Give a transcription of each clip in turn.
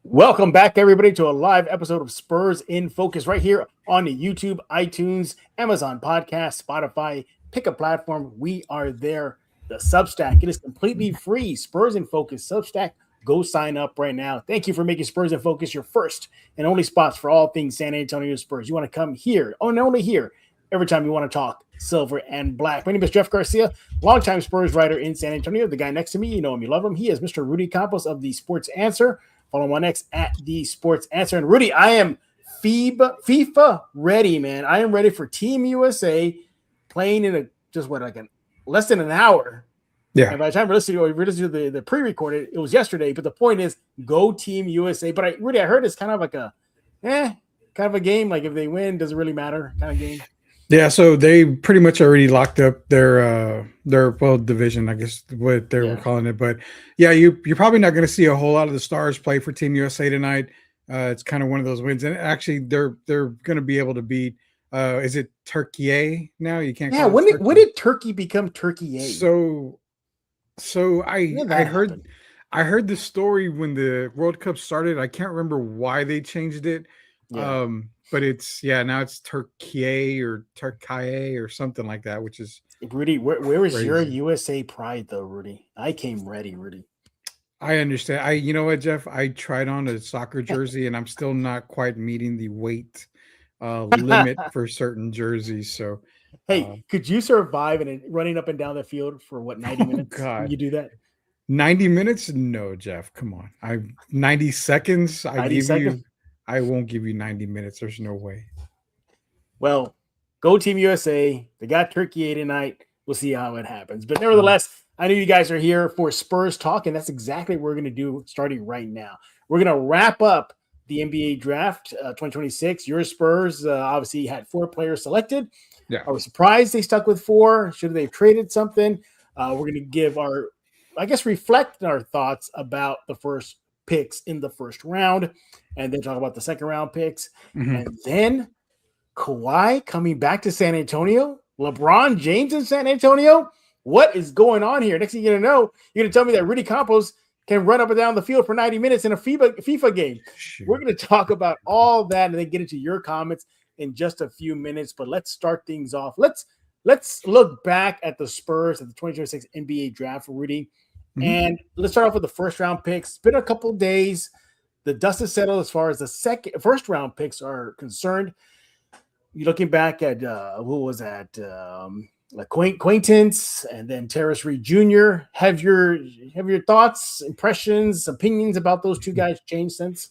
Welcome back, everybody, to a live episode of Spurs in Focus right here on the YouTube, iTunes, Amazon Podcast, Spotify. Pick a platform. We are there. The Substack. It is completely free. Spurs in Focus Substack. Go sign up right now. Thank you for making Spurs in Focus your first and only spots for all things San Antonio Spurs. You want to come here, and only here, every time you want to talk silver and black. My name is Jeff Garcia, longtime Spurs writer in San Antonio. The guy next to me, you know him, you love him. He is Mr. Rudy Campos of the Sports Answer. Follow him on X at the Sports Answer. And Rudy, I am FIFA ready, man. I am ready for Team USA playing in less than an hour. Yeah. And by the time we're listening to the pre-recorded, it was yesterday. But the point is, go Team USA. But Rudy, I heard it's kind of like kind of a game. Like if they win, does it really matter? Kind of game. Yeah, so they pretty much already locked up their division, I guess what they were calling it. But yeah, you're probably not going to see a whole lot of the stars play for Team USA tonight. It's kind of one of those wins, and actually they're going to be able to beat. Is it Turkey now? You can't. Yeah. When did Turkey become Turkey? So I heard the story when the World Cup started. I can't remember why they changed it. Yeah. But now it's Turkey or Turkey or something like that, which is Rudy. Where is your USA pride though, Rudy? I came ready, Rudy. I understand. You know what, Jeff? I tried on a soccer jersey and I'm still not quite meeting the weight limit for certain jerseys. So hey, could you survive running up and down the field for 90 minutes? God. You do that? 90 minutes? No, Jeff. Come on. 90 seconds. 90 seconds? I won't give you 90 minutes. There's no way. Well, go Team USA. They got Turkey tonight. We'll see how it happens. But nevertheless, I know you guys are here for Spurs Talk, and that's exactly what we're going to do starting right now. We're going to wrap up the NBA Draft 2026. Your Spurs obviously had 4 players selected. Yeah. I was surprised they stuck with 4. Should they have traded something? We're going to give reflect our thoughts about the first picks in the first round, and then talk about the second round picks. Mm-hmm. And then Kawhi coming back to San Antonio, LeBron James in San Antonio. What is going on here? Next thing you're going to tell me that Rudy Campos can run up and down the field for 90 minutes in a FIFA game. Sure. We're going to talk about all that and then get into your comments in just a few minutes. But let's start things off. Let's look back at the Spurs at the 2026 NBA Draft, Rudy. Mm-hmm. And let's start off with the first round picks. It's been a couple of days. The dust is settled as far as the first round picks are concerned. You're looking back at who was that? Acquaintance, and then Terrace Reed Jr. Have your thoughts, impressions, opinions about those two guys changed since?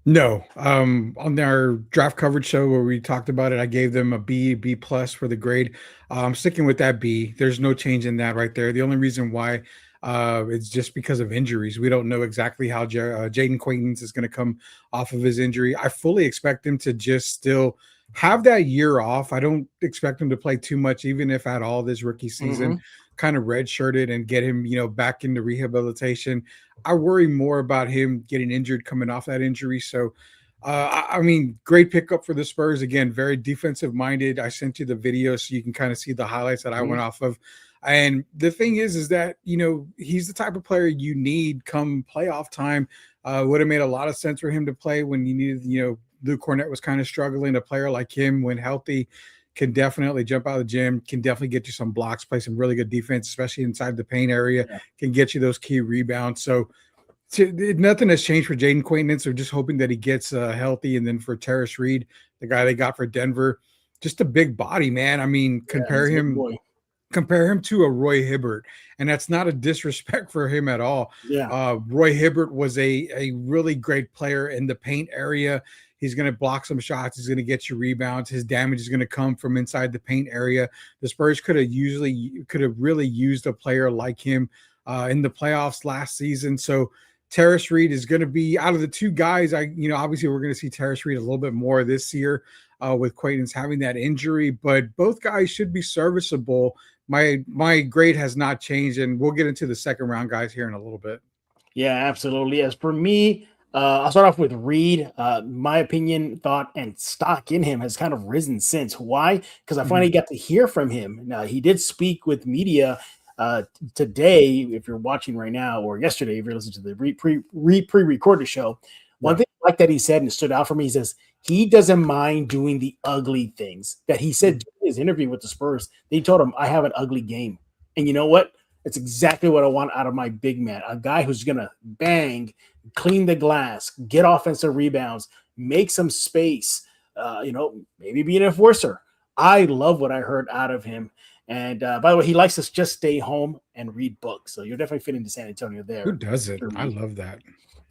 No. On our draft coverage show where we talked about it, I gave them a B plus for the grade. I'm sticking with that B. There's no change in that right there. The only reason why it's just because of injuries. We don't know exactly how Jaden Quaintance is going to come off of his injury. I fully expect him to just still have that year off. I don't expect him to play too much, even if at all this rookie season, kind of redshirted and get him, back into rehabilitation. I worry more about him getting injured coming off that injury. So, great pickup for the Spurs. Again, very defensive minded. I sent you the video so you can kind of see the highlights that I went off of. And the thing is that, he's the type of player you need come playoff time. Would have made a lot of sense for him to play when you needed, Luke Cornett was kind of struggling. A player like him, when healthy, can definitely jump out of the gym, can definitely get you some blocks, play some really good defense, especially inside the paint area, can get you those key rebounds. So nothing has changed for Jaden Quaintance. We're just hoping that he gets healthy. And then for Terrace Reed, the guy they got for Denver, just a big body, man. I mean, compare him to a Roy Hibbert, and that's not a disrespect for him at all. Yeah. Roy Hibbert was a really great player in the paint area. He's going to block some shots. He's going to get you rebounds. His damage is going to come from inside the paint area. The Spurs could have really used a player like him in the playoffs last season. So Terrace Reed is going to be out of the two guys. Obviously we're going to see Terrace Reed a little bit more this year with Quaintance having that injury, but both guys should be serviceable. My grade has not changed, and we'll get into the second round guys here in a little bit. Yeah, absolutely. As for me, I'll start off with Reed. My opinion, thought, and stock in him has kind of risen since. Why? Because I finally got to hear from him. Now, he did speak with media Today, if you're watching right now, or yesterday, if you're listening to the pre-recorded show, one Yeah. thing I like that he said and it stood out for me, he says he doesn't mind doing the ugly things. That he said in his interview with the Spurs, they told him, I have an ugly game. And you know what? It's exactly what I want out of my big man. A guy who's going to bang, clean the glass, get offensive rebounds, make some space, maybe be an enforcer. I love what I heard out of him. And by the way, he likes to just stay home and read books. So you're definitely fitting to San Antonio there. Who doesn't? For I me. love that.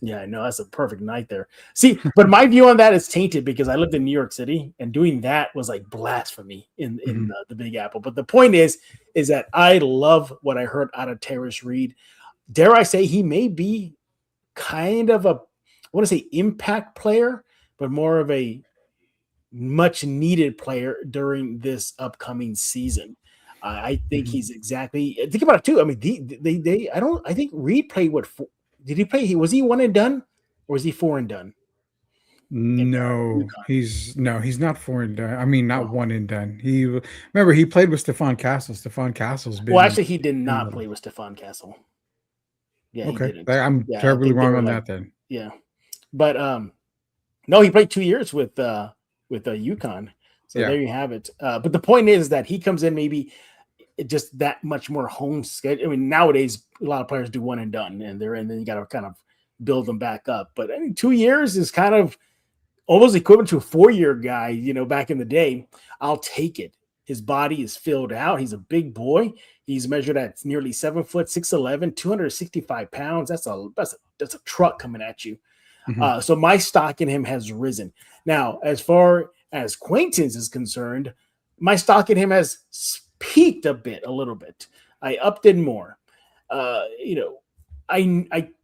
Yeah, I know. That's a perfect night there. See, but my view on that is tainted because I lived in New York City and doing that was like blasphemy in the Big Apple. But the point is that I love what I heard out of Terrace Reed. Dare I say he may be kind of I want to say impact player, but more of a much needed player during this upcoming season. I think he's exactly. Think about it too. I mean, I think Reed played what? Did he play? Was he one and done, or was he four and done? No, he's not four and done. I mean, not Oh. one and done. Remember he played with Stephon Castle. Stephon Castle's been. Well, actually, he did not play with Stephon Castle. Yeah, okay. he didn't. I'm terribly wrong on that then. Yeah, but no, he played 2 years with UConn. So there you have it. But the point is that he comes in maybe just that much more home schedule. I mean, nowadays a lot of players do one and done, and then you got to kind of build them back up. But I mean, 2 years is kind of almost equivalent to a 4-year guy. Back in the day, I'll take it. His body is filled out. He's a big boy. He's measured at nearly 7 foot, 6'11", 265 pounds. That's a truck coming at you. Mm-hmm. So my stock in him has risen. Now, as far as Quaintance is concerned, my stock in him has peaked a little bit. I upped it more. The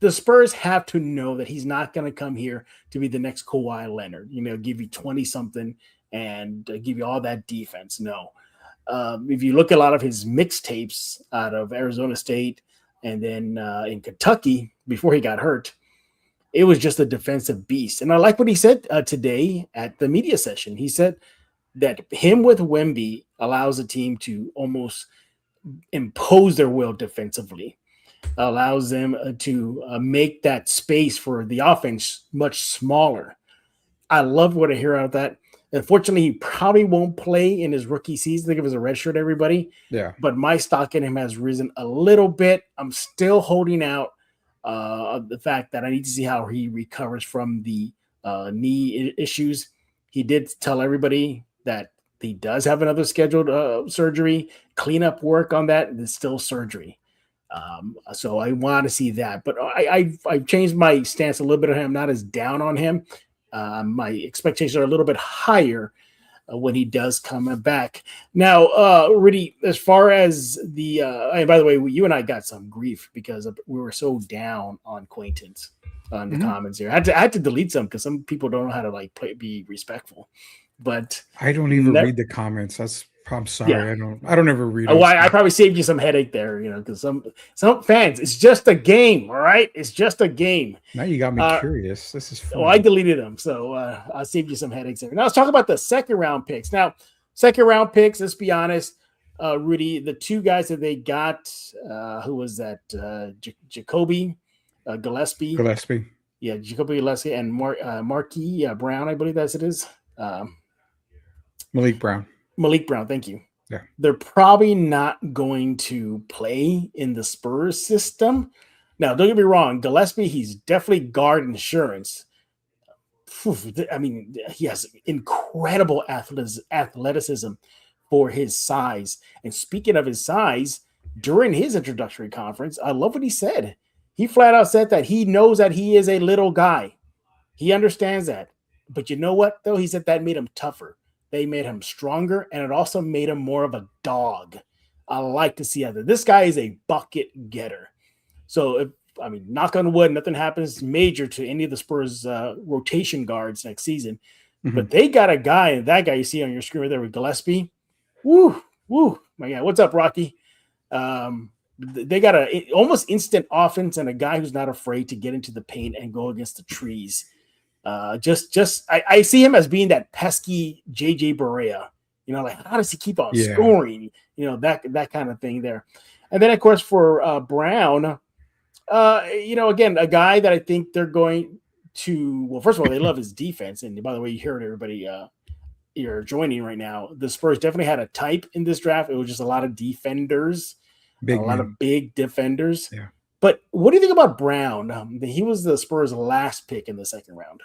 Spurs have to know that he's not going to come here to be the next Kawhi Leonard, give you 20 something and give you all that defense. No. If you look at a lot of his mixtapes out of Arizona State and then in Kentucky before he got hurt, it was just a defensive beast. And I like what he said today at the media session. He said that him with Wemby allows a team to almost impose their will defensively, allows them to make that space for the offense much smaller. I love what I hear out of that. Unfortunately, he probably won't play in his rookie season. I think it was a red shirt, everybody. Yeah. But my stock in him has risen a little bit. I'm still holding out the fact that I need to see how he recovers from the knee issues. He did tell everybody that he does have another scheduled surgery, cleanup work on that. It's still surgery. So I want to see that. But I've changed my stance a little bit on him. I'm not as down on him. My expectations are a little bit higher when he does come back. Now, Rudy, as far as the and by the way, you and I got some grief because we were so down on Quaintance on the comments here. I had to delete some because some people don't know how to be respectful. But I don't even read the comments. I'm sorry. Yeah. I don't ever read. I probably saved you some headache there, because some fans, it's just a game, all right? It's just a game. Now you got me curious. This is fun. Well, I deleted them, so I'll save you some headaches there. Now let's talk about the second round picks. Now, second round picks, let's be honest, Rudy, the two guys that they got, who was that? Jacoby Gillespie. Gillespie. Yeah, Jacoby Gillespie and Marquis Brown, I believe that's it is. Malik Brown. Malik Brown, thank you. Yeah. They're probably not going to play in the Spurs system. Now, don't get me wrong, Gillespie, he's definitely guard insurance. I mean, he has incredible athleticism for his size. And speaking of his size, during his introductory conference, I love what he said. He flat out said that he knows that he is a little guy. He understands that. But you know what, though? He said that made him tougher. They made him stronger, and it also made him more of a dog. I like to see that. This guy is a bucket getter. So, knock on wood, nothing happens major to any of the Spurs rotation guards next season. Mm-hmm. But they got a guy, and that guy you see on your screen right there with Gillespie. Woo, my God. What's up, Rocky? They got a almost instant offense and a guy who's not afraid to get into the paint and go against the trees. I see him as being that pesky JJ Barea, how does he keep on scoring? That kind of thing there. And then, of course, for Brown, again, a guy that I think they're going to. Well, first of all, they love his defense. And by the way, you heard everybody you're joining right now. The Spurs definitely had a type in this draft. It was just a lot of defenders, a Big lot man. of big defenders. Yeah. But what do you think about Brown? He was the Spurs' last pick in the second round.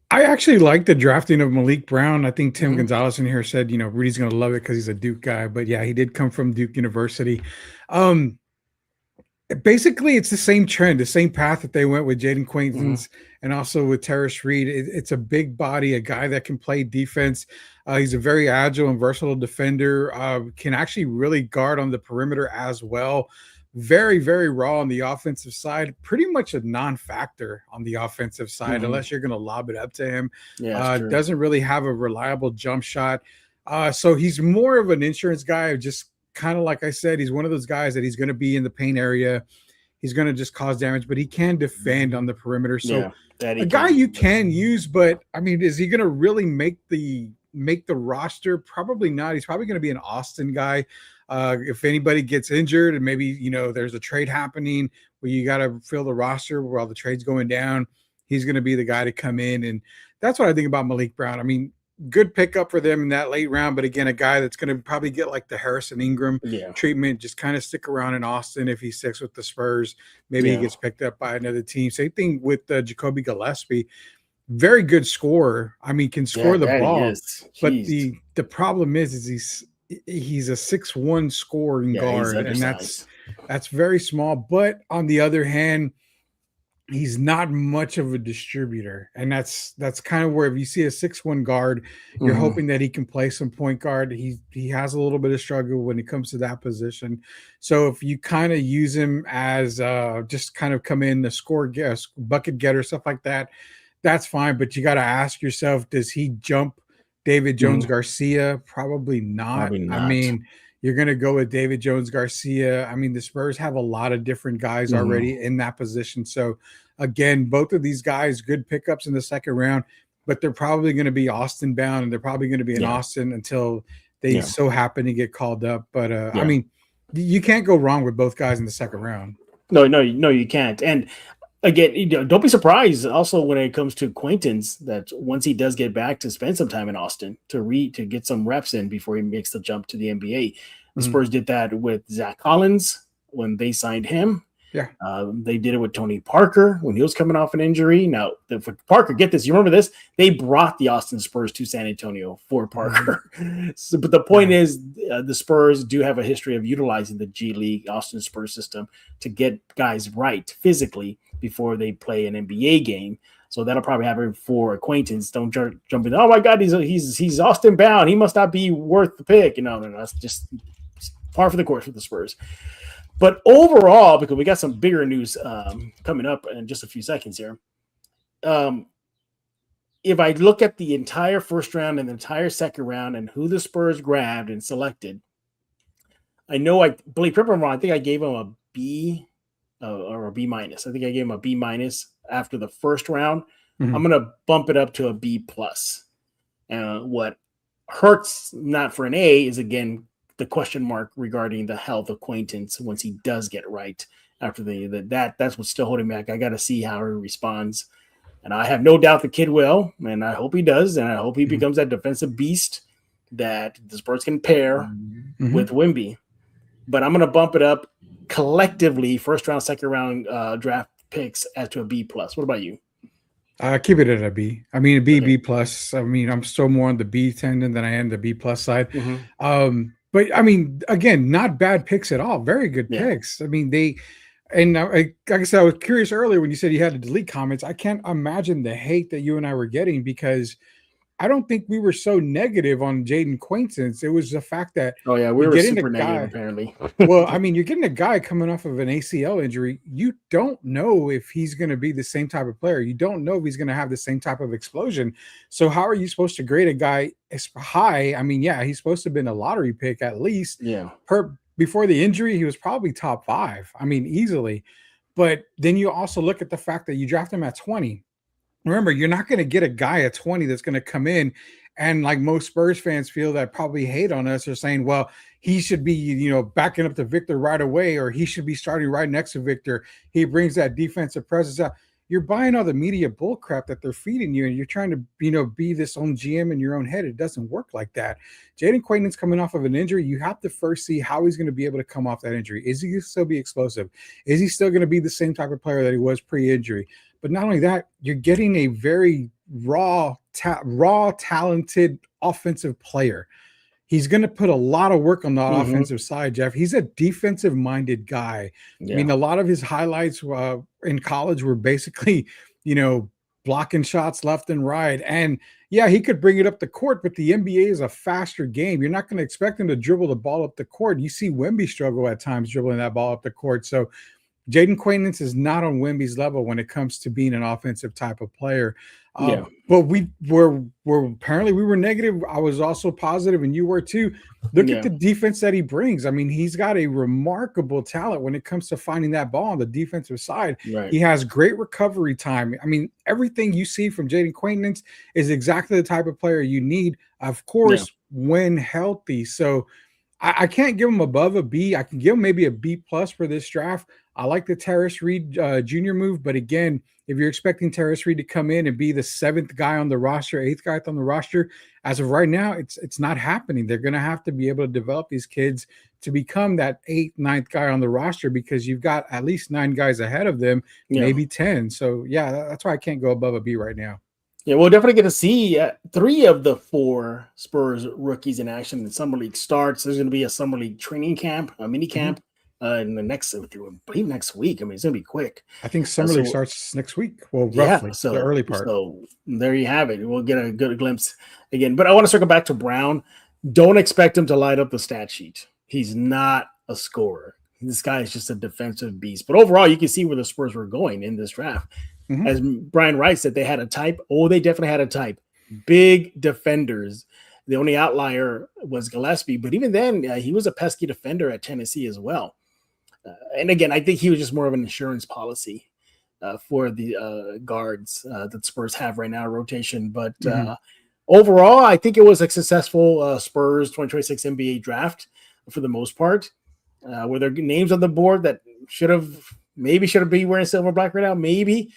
I actually like the drafting of Malik Brown. I think Tim Gonzalez in here said, Rudy's going to love it because he's a Duke guy. But yeah, he did come from Duke University. Basically, it's the same trend, the same path that they went with Jaden Quaintance and also with Terrace Reed. It's a big body, a guy that can play defense. He's a very agile and versatile defender, can actually really guard on the perimeter as well. Very, very raw on the offensive side, pretty much a non-factor on the offensive side, unless you're going to lob it up to him. Yeah, doesn't really have a reliable jump shot. So he's more of an insurance guy, just kind of like I said, he's one of those guys that he's going to be in the paint area. He's going to just cause damage, but he can defend on the perimeter. So a guy you can use, but I mean, is he going to really make the roster? Probably not. He's probably going to be an Austin guy. If anybody gets injured and maybe, there's a trade happening where you got to fill the roster while the trade's going down, he's going to be the guy to come in. And that's what I think about Malik Brown. I mean, good pickup for them in that late round, but again, a guy that's going to probably get like the Harrison Ingram treatment, just kind of stick around in Austin. If he sticks with the Spurs, maybe he gets picked up by another team. Same thing with Jacoby Gillespie. Very good scorer. I mean, can score the ball, but the problem is he's a 6'1" scoring guard, and that's very small. But on the other hand, he's not much of a distributor, and that's kind of where if you see a 6'1" guard, you're hoping that he can play some point guard. He has a little bit of struggle when it comes to that position. So if you kind of use him as just kind of come in the bucket getter, stuff like that, that's fine. But you got to ask yourself, does he jump David Jones Garcia? Probably not. I mean, you're going to go with David Jones Garcia. I mean, the Spurs have a lot of different guys already in that position. So, again, both of these guys, good pickups in the second round, but they're probably going to be Austin bound, and they're probably going to be in Austin until they so happen to get called up. But, I mean, you can't go wrong with both guys in the second round. No, you can't. And again, don't be surprised also when it comes to Quaintance that once he does get back to spend some time in Austin to get some reps in before he makes the jump to the NBA. The Spurs did that with Zach Collins when they signed him. Yeah. They did it with Tony Parker when he was coming off an injury. Now, for Parker, get this. You remember this? They brought the Austin Spurs to San Antonio for Parker. But the point is the Spurs do have a history of utilizing the G League Austin Spurs system to get guys right physically before they play an NBA game. So that'll probably happen for Acquaintance. Don't jump in. Oh my God, he's Austin bound. He must not be worth the pick. No, that's just par for the course with the Spurs. But overall, because we got some bigger news coming up in just a few seconds here. If I look at the entire first round and the entire second round and who the Spurs grabbed and selected, I know I believe wrong. I think I gave him a B or a B minus. I think I gave him a B minus after the first round. I'm going to bump it up to a B plus. What hurts not for an A is, again, the question mark regarding the health of Quaintance once he does get right after that's what's still holding back. I got to see how he responds. And I have no doubt the kid will, and I hope he does. And I hope he becomes that defensive beast that the Spurs can pair with Wemby. But I'm going to bump it up collectively, first round, second round draft picks as to a B plus. What about you? Keep it at a B. I mean, a B, B plus. I mean, I'm still more on the B tendon than I am the B plus side. But I mean, again, not bad picks at all. Very good picks. I mean, like I said, I was curious earlier when you said you had to delete comments. I can't imagine the hate that you and I were getting because I don't think we were so negative on Jaden Quaintance. It was the fact that we were super negative apparently. Well, I mean, you're getting a guy coming off of an ACL injury. You don't know if he's going to be the same type of player. You don't know if he's going to have the same type of explosion. So how are you supposed to grade a guy as high? I mean, he's supposed to have been a lottery pick at least. Before the injury, he was probably top 5. I mean, easily. But then you also look at the fact that you draft him at 20. remember, you're not going to get a guy at 20 that's going to come in and, like most Spurs fans feel that probably hate on us, are saying, well, he should be, backing up to Victor right away, or he should be starting right next to Victor. He brings that defensive presence out. You're buying all the media bull crap that they're feeding you, and you're trying to, be this own GM in your own head. It doesn't work like that. Jaden Quaidman's coming off of an injury. You have to first see how he's going to be able to come off that injury. Is he going to still be explosive? Is he still going to be the same type of player that he was pre-injury? But not only that, you're getting a very raw, talented offensive player. He's going to put a lot of work on the offensive side, Jeff. He's a defensive-minded guy. Yeah. I mean, a lot of his highlights in college were basically, blocking shots left and right. And yeah, he could bring it up the court, but the NBA is a faster game. You're not going to expect him to dribble the ball up the court. You see Wemby struggle at times dribbling that ball up the court. So Jaden Quaidman is not on Wemby's level when it comes to being an offensive type of player. But we were apparently we were negative. I was also positive, and you were too. Look at the defense that he brings. I mean, he's got a remarkable talent when it comes to finding that ball on the defensive side. Right. He has great recovery time. I mean, everything you see from Jaden Quaidman is exactly the type of player you need, of course, when healthy. So I can't give him above a B. I can give him maybe a B plus for this draft. I like the Terrace Reed Jr. move, but again, if you're expecting Terrace Reed to come in and be the 7th guy on the roster, 8th guy on the roster, as of right now, it's not happening. They're going to have to be able to develop these kids to become that 8th, 9th guy on the roster, because you've got at least 9 guys ahead of them, maybe 10. So yeah, that's why I can't go above a B right now. Yeah, we'll definitely get to see 3 of the 4 Spurs rookies in action. The summer league starts. There's going to be a summer league training camp, a mini camp, in the next week. I mean, it's going to be quick. I think summer league starts next week. Well, roughly, the early part. So there you have it. We'll get a good glimpse again. But I want to circle back to Brown. Don't expect him to light up the stat sheet. He's not a scorer. This guy is just a defensive beast. But overall, you can see where the Spurs were going in this draft. As Brian Wright said, they had a type. Oh, they definitely had a type. Big defenders. The only outlier was Gillespie, but even then, he was a pesky defender at Tennessee as well. And again, I think he was just more of an insurance policy for the guards that Spurs have right now, rotation. But overall, I think it was a successful Spurs 2026 NBA draft for the most part. Were there names on the board that should have been wearing silver black right now? Maybe.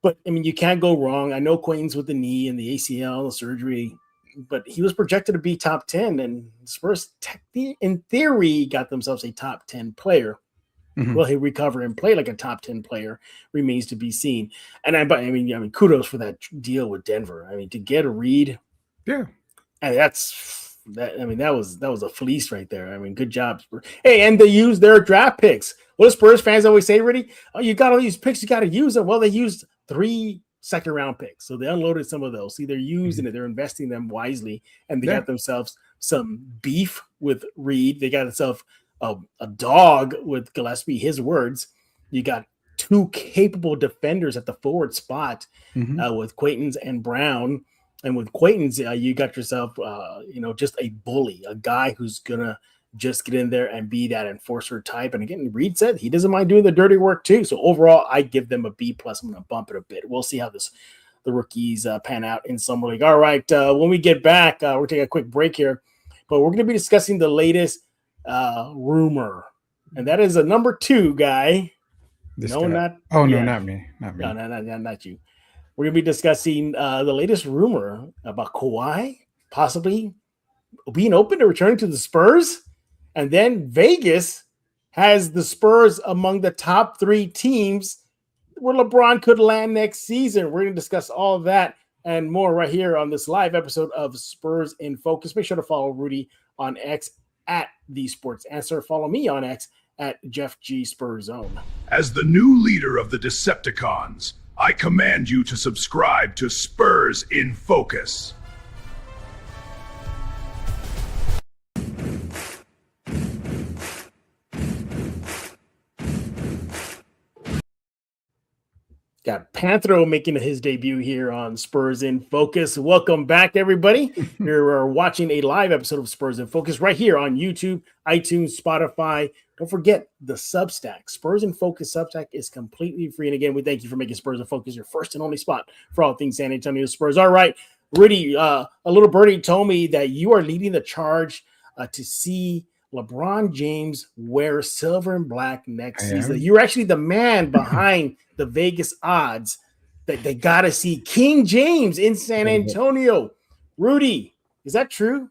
But, I mean, you can't go wrong. I know Quaidman's with the knee and the ACL, the surgery, but he was projected to be top 10, and Spurs, in theory, got themselves a top 10 player. Will he recover and play like a top 10 player remains to be seen. And I mean, kudos for that deal with Denver. I mean, to get a Reed, and that was a fleece right there. I mean, good job, Spurs. Hey, and they used their draft picks. What do Spurs fans always say, Rudy? Oh, you got all these picks, you got to use them. Well, they used 3 second-round picks, so they unloaded some of those. See, they're using it, they're investing them wisely, and they got themselves some beef with Reed. They got themselves a dog with Gillespie. His words. You got 2 capable defenders at the forward spot with Quaidman and Brown. And with Quaidman, you got yourself, just a bully, a guy who's gonna just get in there and be that enforcer type. And again, Reed said he doesn't mind doing the dirty work too. So overall, I give them a B plus. I'm going to bump it a bit. We'll see how the rookies pan out in summer league. All right, when we get back, we're taking a quick break here, but we're going to be discussing the latest rumor, and that is a number 2 guy. Not me. No, not you. We're going to be discussing the latest rumor about Kawhi possibly being open to returning to the Spurs. And then Vegas has the Spurs among the top 3 teams where LeBron could land next season. We're going to discuss all of that and more right here on this live episode of Spurs in Focus. Make sure to follow Rudy on X at The Sports Answer. Follow me on X at Jeff G. Spurs Zone. As the new leader of the Decepticons, I command you to subscribe to Spurs in Focus. Got Panthro making his debut here on Spurs in Focus. Welcome back, everybody. You're watching a live episode of Spurs in Focus right here on YouTube, iTunes, Spotify. Don't forget the Substack. Spurs in Focus Substack is completely free. And again, we thank you for making Spurs in Focus your first and only spot for all things San Antonio Spurs. All right, Rudy, a little birdie told me that you are leading the charge to see LeBron James wear silver and black next season. You're actually the man behind the Vegas odds that they got to see King James in San Antonio. Rudy, is that true?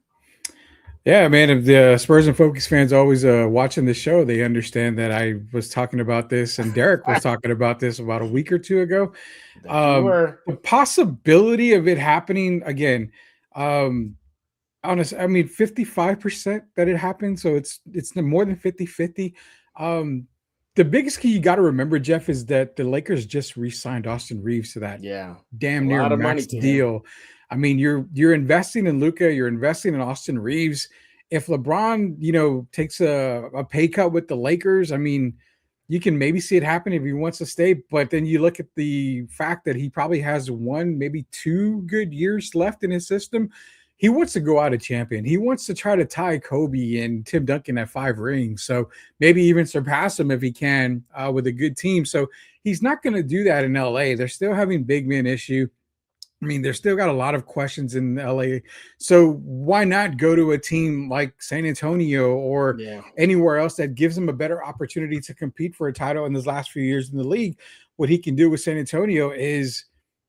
Yeah, man. If the Spurs and Focus fans always watching the show, they understand that I was talking about this and Derek was talking about this about a week or two ago. The possibility of it happening again, honestly, I mean, 55% that it happened. So it's more than 50-50. The biggest key you got to remember, Jeff, is that the Lakers just re-signed Austin Reeves to that damn near max deal. I mean, you're investing in Luka, you're investing in Austin Reeves. If LeBron, takes a pay cut with the Lakers, I mean, you can maybe see it happen if he wants to stay. But then you look at the fact that he probably has 1, maybe 2 good years left in his system. He wants to go out a champion. He wants to try to tie Kobe and Tim Duncan at 5 rings. So maybe even surpass him if he can with a good team. So he's not going to do that in LA. They're still having big man issue. I mean, they're still got a lot of questions in LA. So why not go to a team like San Antonio or anywhere else that gives him a better opportunity to compete for a title in his last few years in the league? What he can do with San Antonio is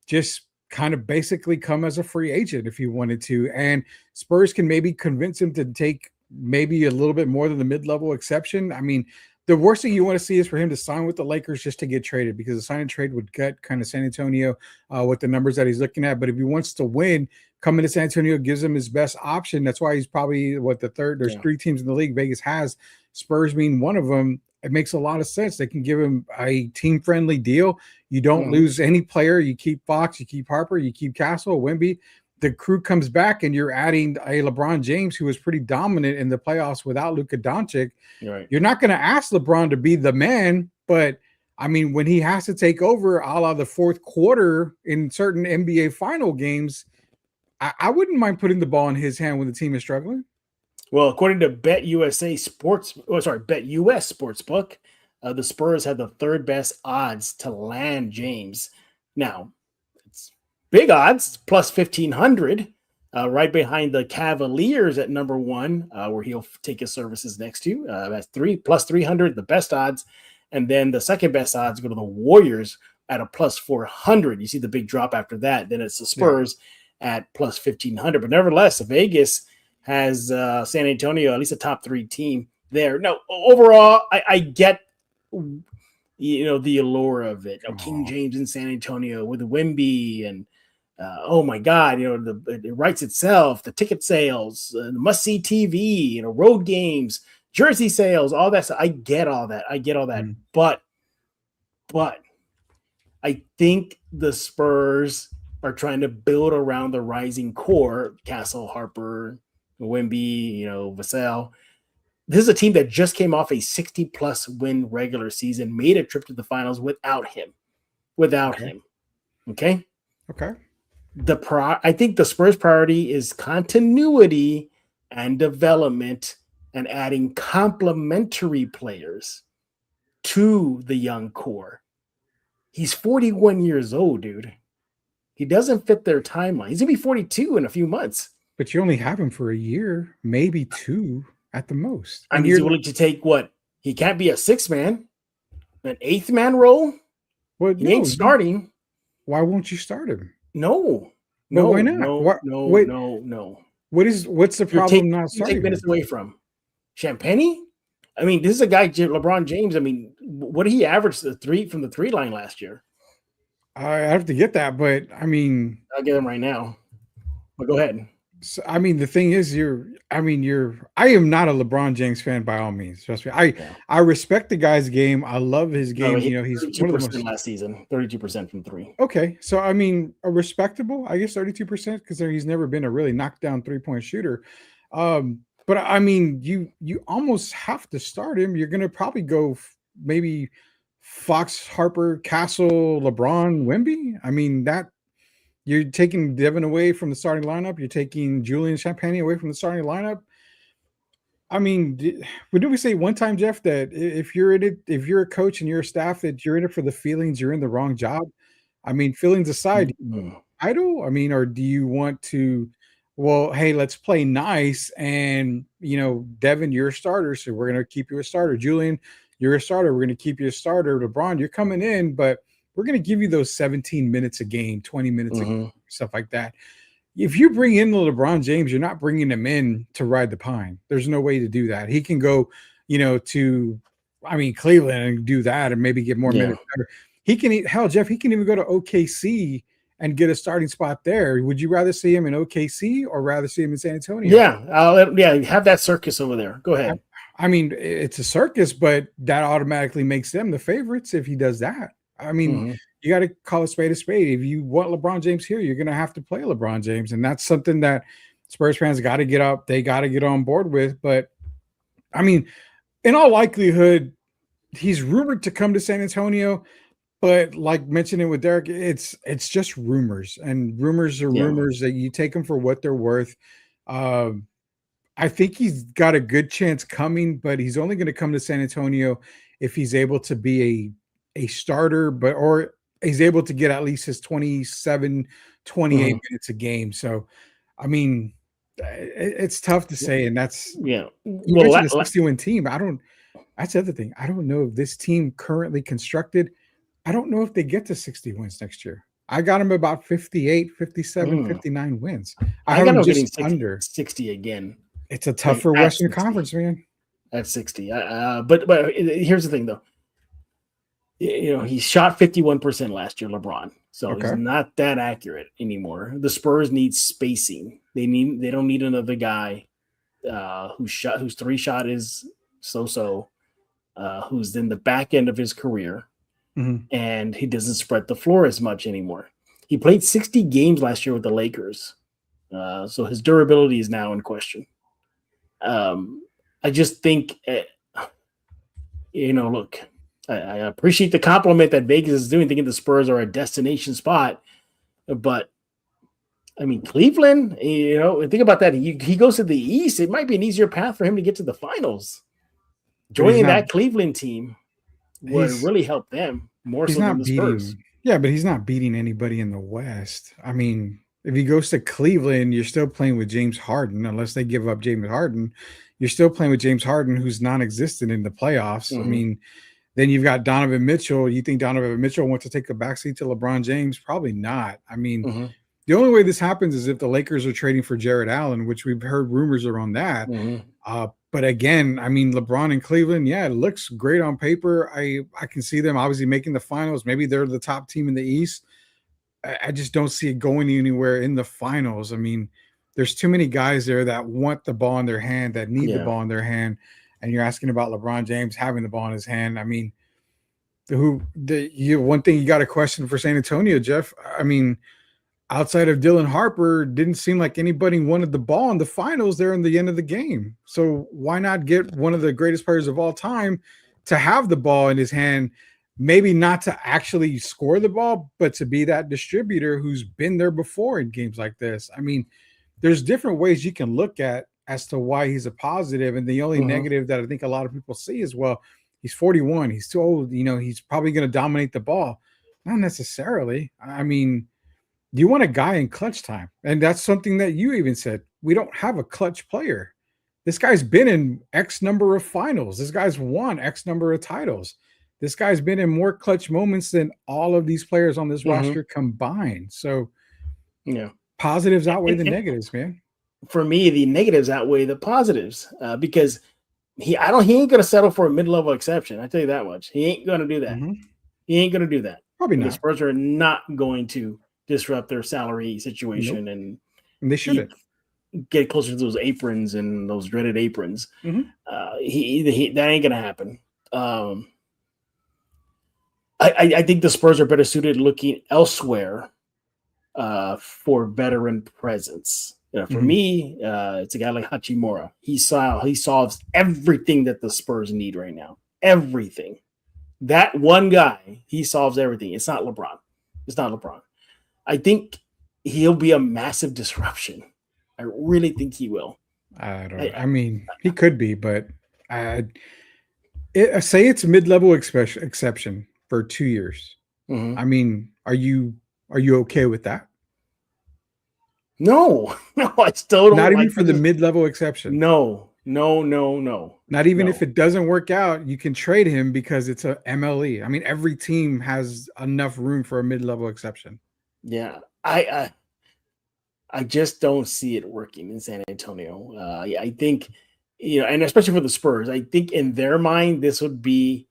just kind of basically come as a free agent if he wanted to. And Spurs can maybe convince him to take maybe a little bit more than the mid-level exception. I mean, the worst thing you want to see is for him to sign with the Lakers just to get traded, because the sign and trade would gut kind of San Antonio with the numbers that he's looking at. But if he wants to win, coming to San Antonio gives him his best option. That's why he's probably the third. There's 3 teams in the league Vegas has, Spurs being one of them. It makes a lot of sense. They can give him a team-friendly deal. You don't lose any player. You keep Fox, you keep Harper, you keep Castle, Wemby. The crew comes back, and you're adding a LeBron James who was pretty dominant in the playoffs without Luka Doncic. Right. You're not going to ask LeBron to be the man, but I mean, when he has to take over a la the fourth quarter in certain NBA final games, I wouldn't mind putting the ball in his hand when the team is struggling. Well, according to BetUS Sportsbook, the Spurs had the 3rd best odds to land James. Now, it's big odds, plus 1,500, right behind the Cavaliers at number 1, where he'll take his services next to. That's plus 300, the best odds. And then the second best odds go to the Warriors at a plus 400. You see the big drop after that. Then it's the Spurs at plus 1,500. But nevertheless, Vegas has San Antonio, at least a top 3 team there. No, overall, I get, the allure of it. King James in San Antonio with Wemby and oh my God, it writes itself, the ticket sales, the must-see TV, road games, jersey sales, all that stuff. I get all that. But I think the Spurs are trying to build around the rising core, Castle, Harper, Wemby, Vassell. This is a team that just came off a 60-plus win regular season, made a trip to the finals without him. Okay. I think the Spurs' priority is continuity and development and adding complementary players to the young core. He's 41 years old, dude. He doesn't fit their timeline. He's going to be 42 in a few months. But you only have him for a year, maybe 2 at the most. And he's willing to take what? He can't be a 6th man, an 8th man role. Well, he ain't starting. Why won't you start him? No. Why not? No. What's the problem not starting? Take minutes away from Champagne? I mean, this is a guy, LeBron James. I mean, what did he average from the 3 line last year? I have to get that, but I mean, I'll get him right now. But go ahead. So, I mean, the thing is, I am not a LeBron James fan by all means. Trust me. I respect the guy's game. I love his game. He's 32% last season, 32% from 3. Okay. So, I mean, a respectable, I guess 32%, because he's never been a really knockdown 3-point shooter. But I mean, you almost have to start him. You're going to probably go maybe Fox, Harper, Castle, LeBron, Wemby. I mean, that you're taking Devin away from the starting lineup. You're taking Julian Champagnie away from the starting lineup. I mean, did we say one time, Jeff, that if you're in it, if you're a coach and you're a staff, that you're in it for the feelings, you're in the wrong job? I mean, feelings aside, Mm-hmm. idle? I mean, or do you want to, well, hey, let's play nice. And, Devin, you're a starter. So we're going to keep you a starter. Julian, you're a starter. We're going to keep you a starter. LeBron, you're coming in, but we're going to give you those 17 minutes a game, 20 minutes a game, stuff like that. If you bring in the LeBron James, you're not bringing him in to ride the pine. There's no way to do that. He can go, to, Cleveland and do that and maybe get more minutes. He can, hell, Jeff, he can even go to OKC and get a starting spot there. Would you rather see him in OKC or rather see him in San Antonio? Yeah, have that circus over there. Go ahead. I mean, it's a circus, but that automatically makes them the favorites if he does that. I mean, you got to call a spade a spade. If you want LeBron James here, you're going to have to play LeBron James. And that's something that Spurs fans got to get up. They got to get on board with. But, I mean, in all likelihood, he's rumored to come to San Antonio. But like mentioning with Derek, it's just rumors. And rumors are rumors that you take them for what they're worth. I think he's got a good chance coming, but he's only going to come to San Antonio if he's able to be a starter, or he's able to get at least his 27, 28 minutes a game. So, I mean, it's tough to say. And that's, you mentioned a 60-win team. That's the other thing. I don't know if this team currently constructed, I don't know if they get to 60 wins next year. I got them about 58, 57, 59 wins. I have them just under 60 again. It's a tougher Western Conference, man. At 60. But here's the thing, though. He shot 51% last year, LeBron. So he's not that accurate anymore. The Spurs need spacing. They don't need another guy whose three shot is so, who's in the back end of his career, and he doesn't spread the floor as much anymore. He played 60 games last year with the Lakers, so his durability is now in question. I just think, look, I appreciate the compliment that Vegas is doing, thinking the Spurs are a destination spot. But, Cleveland, think about that. He goes to the East. It might be an easier path for him to get to the finals. Joining that Cleveland team would really help them more so than the Spurs. Yeah, but he's not beating anybody in the West. I mean, if he goes to Cleveland, you're still playing with James Harden, unless they give up James Harden. You're still playing with James Harden, who's non-existent in the playoffs. I mean, then you've got Donovan Mitchell. You think Donovan Mitchell wants to take a backseat to LeBron James? Probably not. I mean, the only way this happens is if the Lakers are trading for Jared Allen, which we've heard rumors around that. But again, LeBron in Cleveland, it looks great on paper. I can see them obviously making the finals. Maybe they're the top team in the East. I just don't see it going anywhere in the finals. There's too many guys there that want the ball in their hand, that need the ball in their hand. And you're asking about LeBron James having the ball in his hand. One thing you got a question for San Antonio, Jeff. Outside of Dylan Harper, didn't seem like anybody wanted the ball in the finals there in the end of the game. So why not get one of the greatest players of all time to have the ball in his hand? Maybe not to actually score the ball, but to be that distributor who's been there before in games like this. There's different ways you can look at as to why he's a positive. And the only negative that I think a lot of people see is, well, he's 41. He's too old. He's probably going to dominate the ball. Not necessarily. You want a guy in clutch time. And that's something that you even said. We don't have a clutch player. This guy's been in X number of finals. This guy's won X number of titles. This guy's been in more clutch moments than all of these players on this roster combined. So, positives outweigh the negatives, man. For me, the negatives outweigh the positives because he ain't going to settle for a mid-level exception. I tell you that much. He ain't going to do that. He ain't going to do that. Probably not. The Spurs are not going to disrupt their salary situation and they shouldn't get closer to those aprons and those dreaded aprons. That ain't going to happen. I think the Spurs are better suited looking elsewhere for veteran presence. For me, it's a guy like Hachimura. He solves everything that the Spurs need right now. Everything. That one guy, he solves everything. It's not LeBron. I think he'll be a massive disruption. I really think he will. I mean, he could be, but say it's mid-level exception for 2 years. Mhm. I mean, are you okay with that? No, I still don't. Not even like for the this. mid-level exception. No. Not even if it doesn't work out, you can trade him because it's a MLE. I mean, every team has enough room for a mid-level exception. Yeah, I just don't see it working in San Antonio. I think, and especially for the Spurs, I think in their mind this would be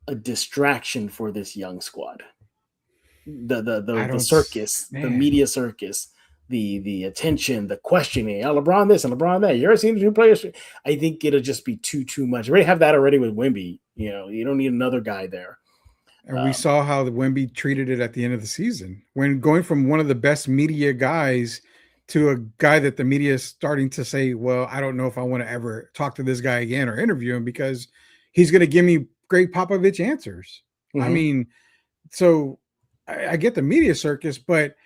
a distraction for this young squad. The circus, the media circus, the attention, the questioning. Oh, LeBron this and LeBron that. You ever seen the new players? I think it'll just be too much. We already have that already with Wemby. You don't need another guy there. And we saw how the Wemby treated it at the end of the season when going from one of the best media guys to a guy that the media is starting to say, well, I don't know if I want to ever talk to this guy again or interview him because he's going to give me Greg Popovich answers. I mean, so I get the media circus, but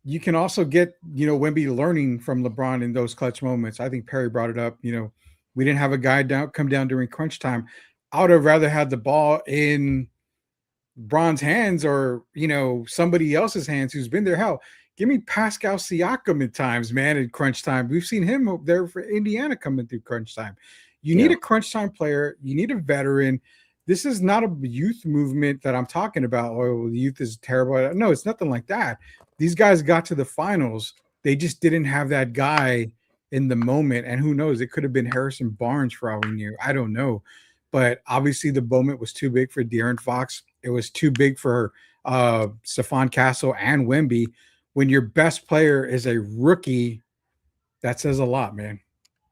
you can also get, Wemby learning from LeBron in those clutch moments. I think Perry brought it up. We didn't have a guy come down during crunch time. I would have rather had the ball in LeBron's hands or, somebody else's hands who's been there. Hell, give me Pascal Siakam at times, man, in crunch time. We've seen him up there for Indiana coming through crunch time. You need a crunch time player. You need a veteran. This is not a youth movement that I'm talking about. Oh, the youth is terrible. No, it's nothing like that. These guys got to the finals. They just didn't have that guy in the moment. And who knows? It could have been Harrison Barnes for all we knew. I don't know. But obviously the moment was too big for De'Aaron Fox. It was too big for Stephon Castle and Wemby. When your best player is a rookie, that says a lot, man.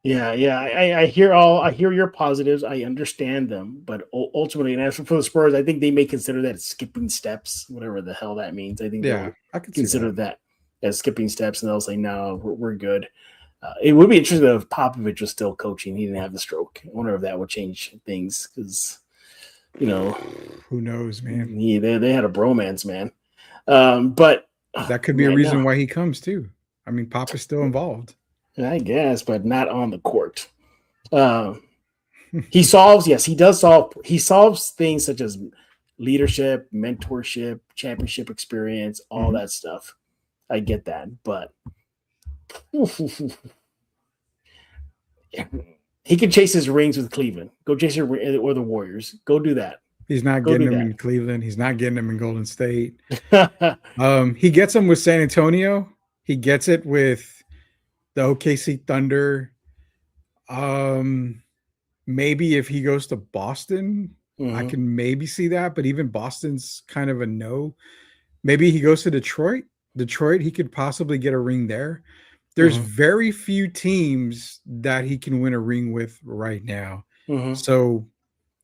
Yeah. I hear your positives. I understand them, but ultimately, and as for the Spurs, I think they may consider that skipping steps, whatever the hell that means. I think I could consider that as skipping steps, and they'll say, "No, we're good." It would be interesting if Popovich was still coaching. He didn't have the stroke. I wonder if that would change things because, who knows, man. Yeah, they had a bromance, man. But that could be a reason why he comes too. I mean, Pop is still involved. I guess, but not on the court. He solves things such as leadership, mentorship, championship experience, all that stuff. I get that, but he can chase his rings with Cleveland. Go chase or the Warriors. Go do that. He's not getting them in Cleveland. He's not getting them in Golden State. He gets them with San Antonio. He gets it with the OKC Thunder. Maybe if he goes to Boston, I can maybe see that. But even Boston's kind of a no. Maybe he goes to Detroit. He could possibly get a ring there. There's very few teams that he can win a ring with right now. So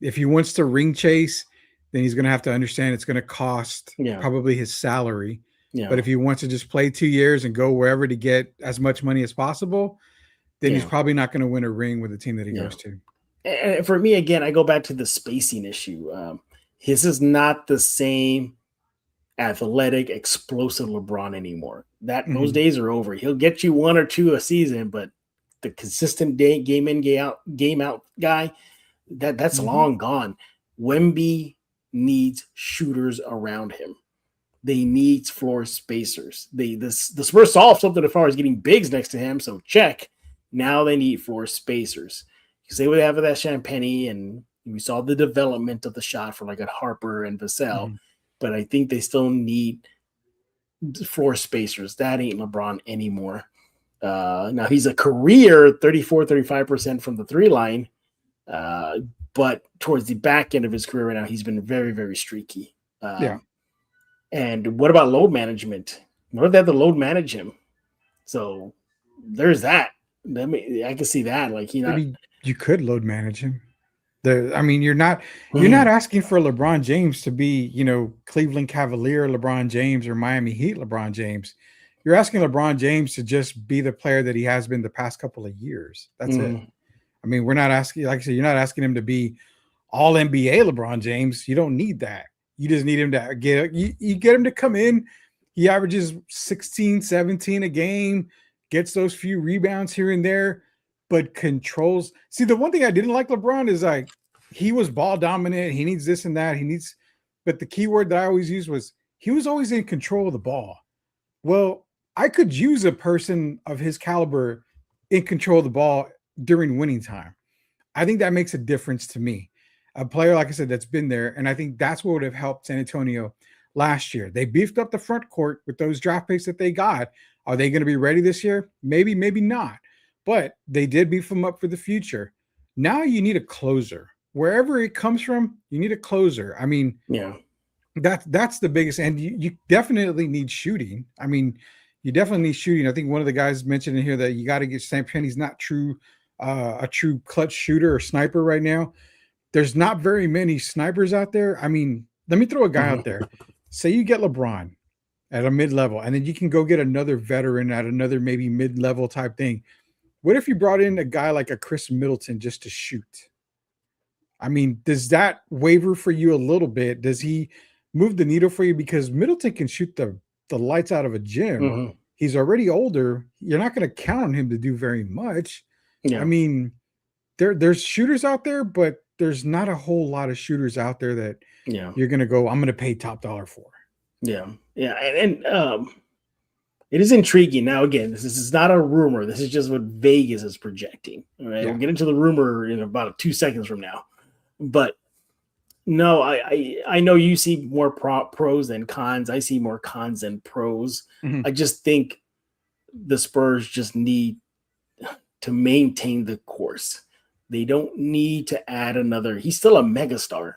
if he wants to ring chase, then he's going to have to understand it's going to cost probably his salary. Yeah. But if he wants to just play 2 years and go wherever to get as much money as possible, then he's probably not going to win a ring with the team that he goes to. And for me, again, I go back to the spacing issue. His is not the same athletic, explosive LeBron anymore. Those days are over. He'll get you 1 or 2 a season, but the consistent game in, game out guy, that's long gone. Wemby needs shooters around him. They need floor spacers. The Spurs solved something as far as getting bigs next to him, so check. Now they need floor spacers. Because they would have that Champagny, and we saw the development of the shot for like a Harper and Vassell, but I think they still need floor spacers. That ain't LeBron anymore. Now he's a career 34-35% from the 3 line, but towards the back end of his career right now, he's been very, very streaky. And what about load management? What if they have to load manage him? So there's that. I can see that. Like you could load manage him. You're not asking for LeBron James to be, Cleveland Cavalier LeBron James or Miami Heat LeBron James. You're asking LeBron James to just be the player that he has been the past couple of years. That's it. I mean, we're not asking, like I said, you're not asking him to be all NBA LeBron James. You don't need that. You just need him to you get him to come in. He averages 16, 17 a game, gets those few rebounds here and there, but controls. See, the one thing I didn't like LeBron is like he was ball dominant. He needs this and that. But the key word that I always used was he was always in control of the ball. Well, I could use a person of his caliber in control of the ball during winning time. I think that makes a difference to me. A player, like I said, that's been there. And I think that's what would have helped San Antonio last year. They beefed up the front court with those draft picks that they got. Are they going to be ready this year? Maybe, maybe not. But they did beef them up for the future. Now you need a closer. Wherever it comes from, you need a closer. I mean, that's the biggest. And you definitely need shooting. I mean, you definitely need shooting. I think one of the guys mentioned in here that you got to get Sam Penny's not a true clutch shooter or sniper right now. There's not very many snipers out there. I mean, let me throw a guy out there. Say you get LeBron at a mid-level, and then you can go get another veteran at another maybe mid-level type thing. What if you brought in a guy like a Chris Middleton just to shoot? I mean, does that waver for you a little bit? Does he move the needle for you? Because Middleton can shoot the lights out of a gym. He's already older. You're not going to count on him to do very much. I mean, there's shooters out there, but there's not a whole lot of shooters out there that you're going to go, I'm going to pay top dollar for. And it is intriguing. Now, again, this is not a rumor. This is just what Vegas is projecting. All right, we'll get into the rumor in about 2 seconds from now. But no, I know you see more pros than cons. I see more cons than pros. I just think the Spurs just need to maintain the course. They don't need to add another. He's still a megastar.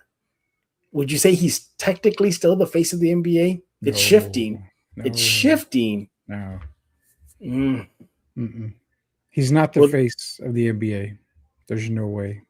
Would you say he's technically still the face of the NBA? It's shifting. It's shifting. No. He's not the face of the NBA. There's no way.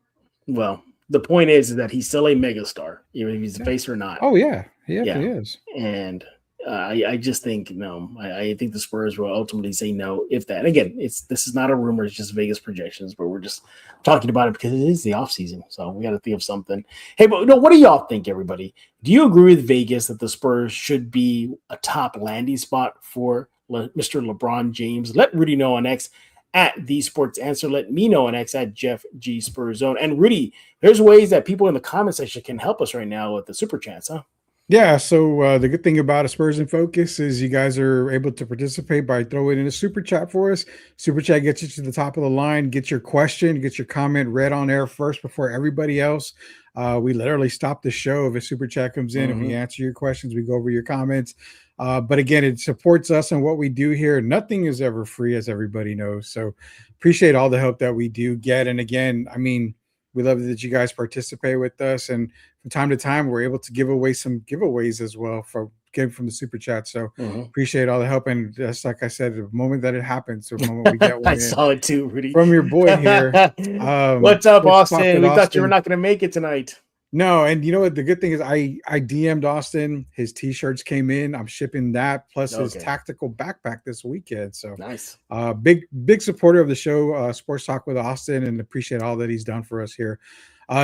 Well, the point is that he's still a megastar, even if he's the face or not. Oh, yeah. He is. And I just think, no, I think the Spurs will ultimately say no, if that. And again, this is not a rumor. It's just Vegas projections, but we're just talking about it because it is the offseason. So we got to think of something. Hey, but no, what do y'all think, everybody? Do you agree with Vegas that the Spurs should be a top landing spot for Mr. LeBron James? Let Rudy know on X at The Sports Answer. Let me know on X at Jeff G Spurs Zone. And Rudy, there's ways that people in the comment section can help us right now with the super chats, huh? Yeah, so the good thing about a Spurs in Focus is you guys are able to participate by throwing in a super chat for us. Super chat gets you to the top of the line, get your question, get your comment read on air first before everybody else. We literally stop the show if a super chat comes in and we answer your questions, we go over your comments. But again, it supports us and what we do here. Nothing is ever free, as everybody knows. So appreciate all the help that we do get. And again, I mean, we love that you guys participate with us. And from time to time, we're able to give away some giveaways as well from the super chat. So appreciate all the help. And just like I said, the moment that it happens, the moment we get one I saw it too, Rudy. From your boy here. What's up, Austin? We thought you were not going to make it tonight. No, and you know what? The good thing is I DM'd Austin. His T-shirts came in. I'm shipping that plus his tactical backpack this weekend. So nice. Big supporter of the show, Sports Talk with Austin, and appreciate all that he's done for us here.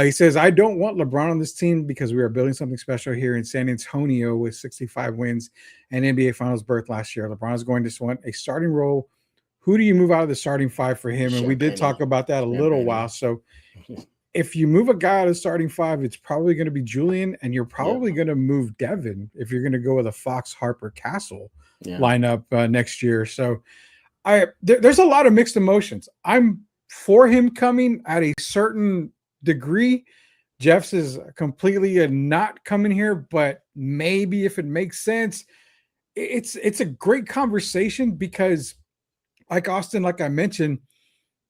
He says, I don't want LeBron on this team because we are building something special here in San Antonio with 65 wins and NBA Finals berth last year. LeBron is going to want a starting role. Who do you move out of the starting five for him? And we did talk about that a little while. So if you move a guy out of the starting five, it's probably going to be Julian, and you're probably going to move Devin if you're going to go with a Fox, Harper, Castle lineup next year. So there's a lot of mixed emotions. I'm for him coming at a certain degree. Jeff's is completely a not coming here, but maybe if it makes sense, it's a great conversation because, like Austin, like I mentioned,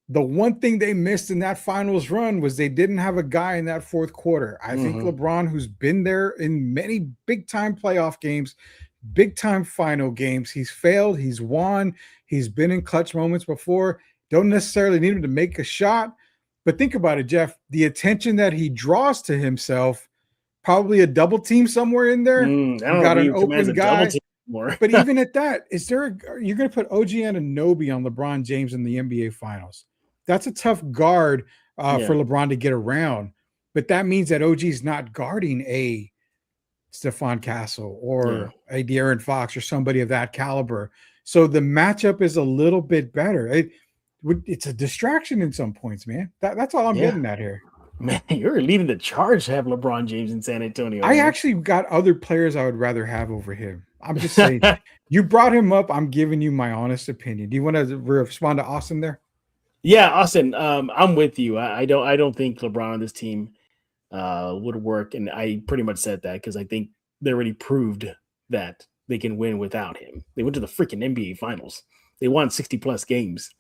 the one thing they missed in that finals run was they didn't have a guy in that fourth quarter. I think LeBron, who's been there in many big-time playoff games, big-time final games, he's failed, he's won, he's been in clutch moments before. Don't necessarily need him to make a shot, but think about it, Jeff. The attention that he draws to himself, probably a double team somewhere in there. You got an open guy. But even at that, you're going to put OG Anunoby on LeBron James in the NBA Finals. That's a tough guard for LeBron to get around. but that means that OG's not guarding a Stephon Castle or a De'Aaron Fox or somebody of that caliber. So the matchup is a little bit better. It's a distraction in some points, man. That's all I'm getting at here. Man, you're leading the charge to have LeBron James in San Antonio. I actually got other players I would rather have over him. I'm just saying, you brought him up. I'm giving you my honest opinion. Do you want to respond to Austin there? Yeah, Austin, I'm with you. I don't think LeBron on this team would work, and I pretty much said that because I think they already proved that they can win without him. They went to the freaking NBA Finals. They won 60+ games.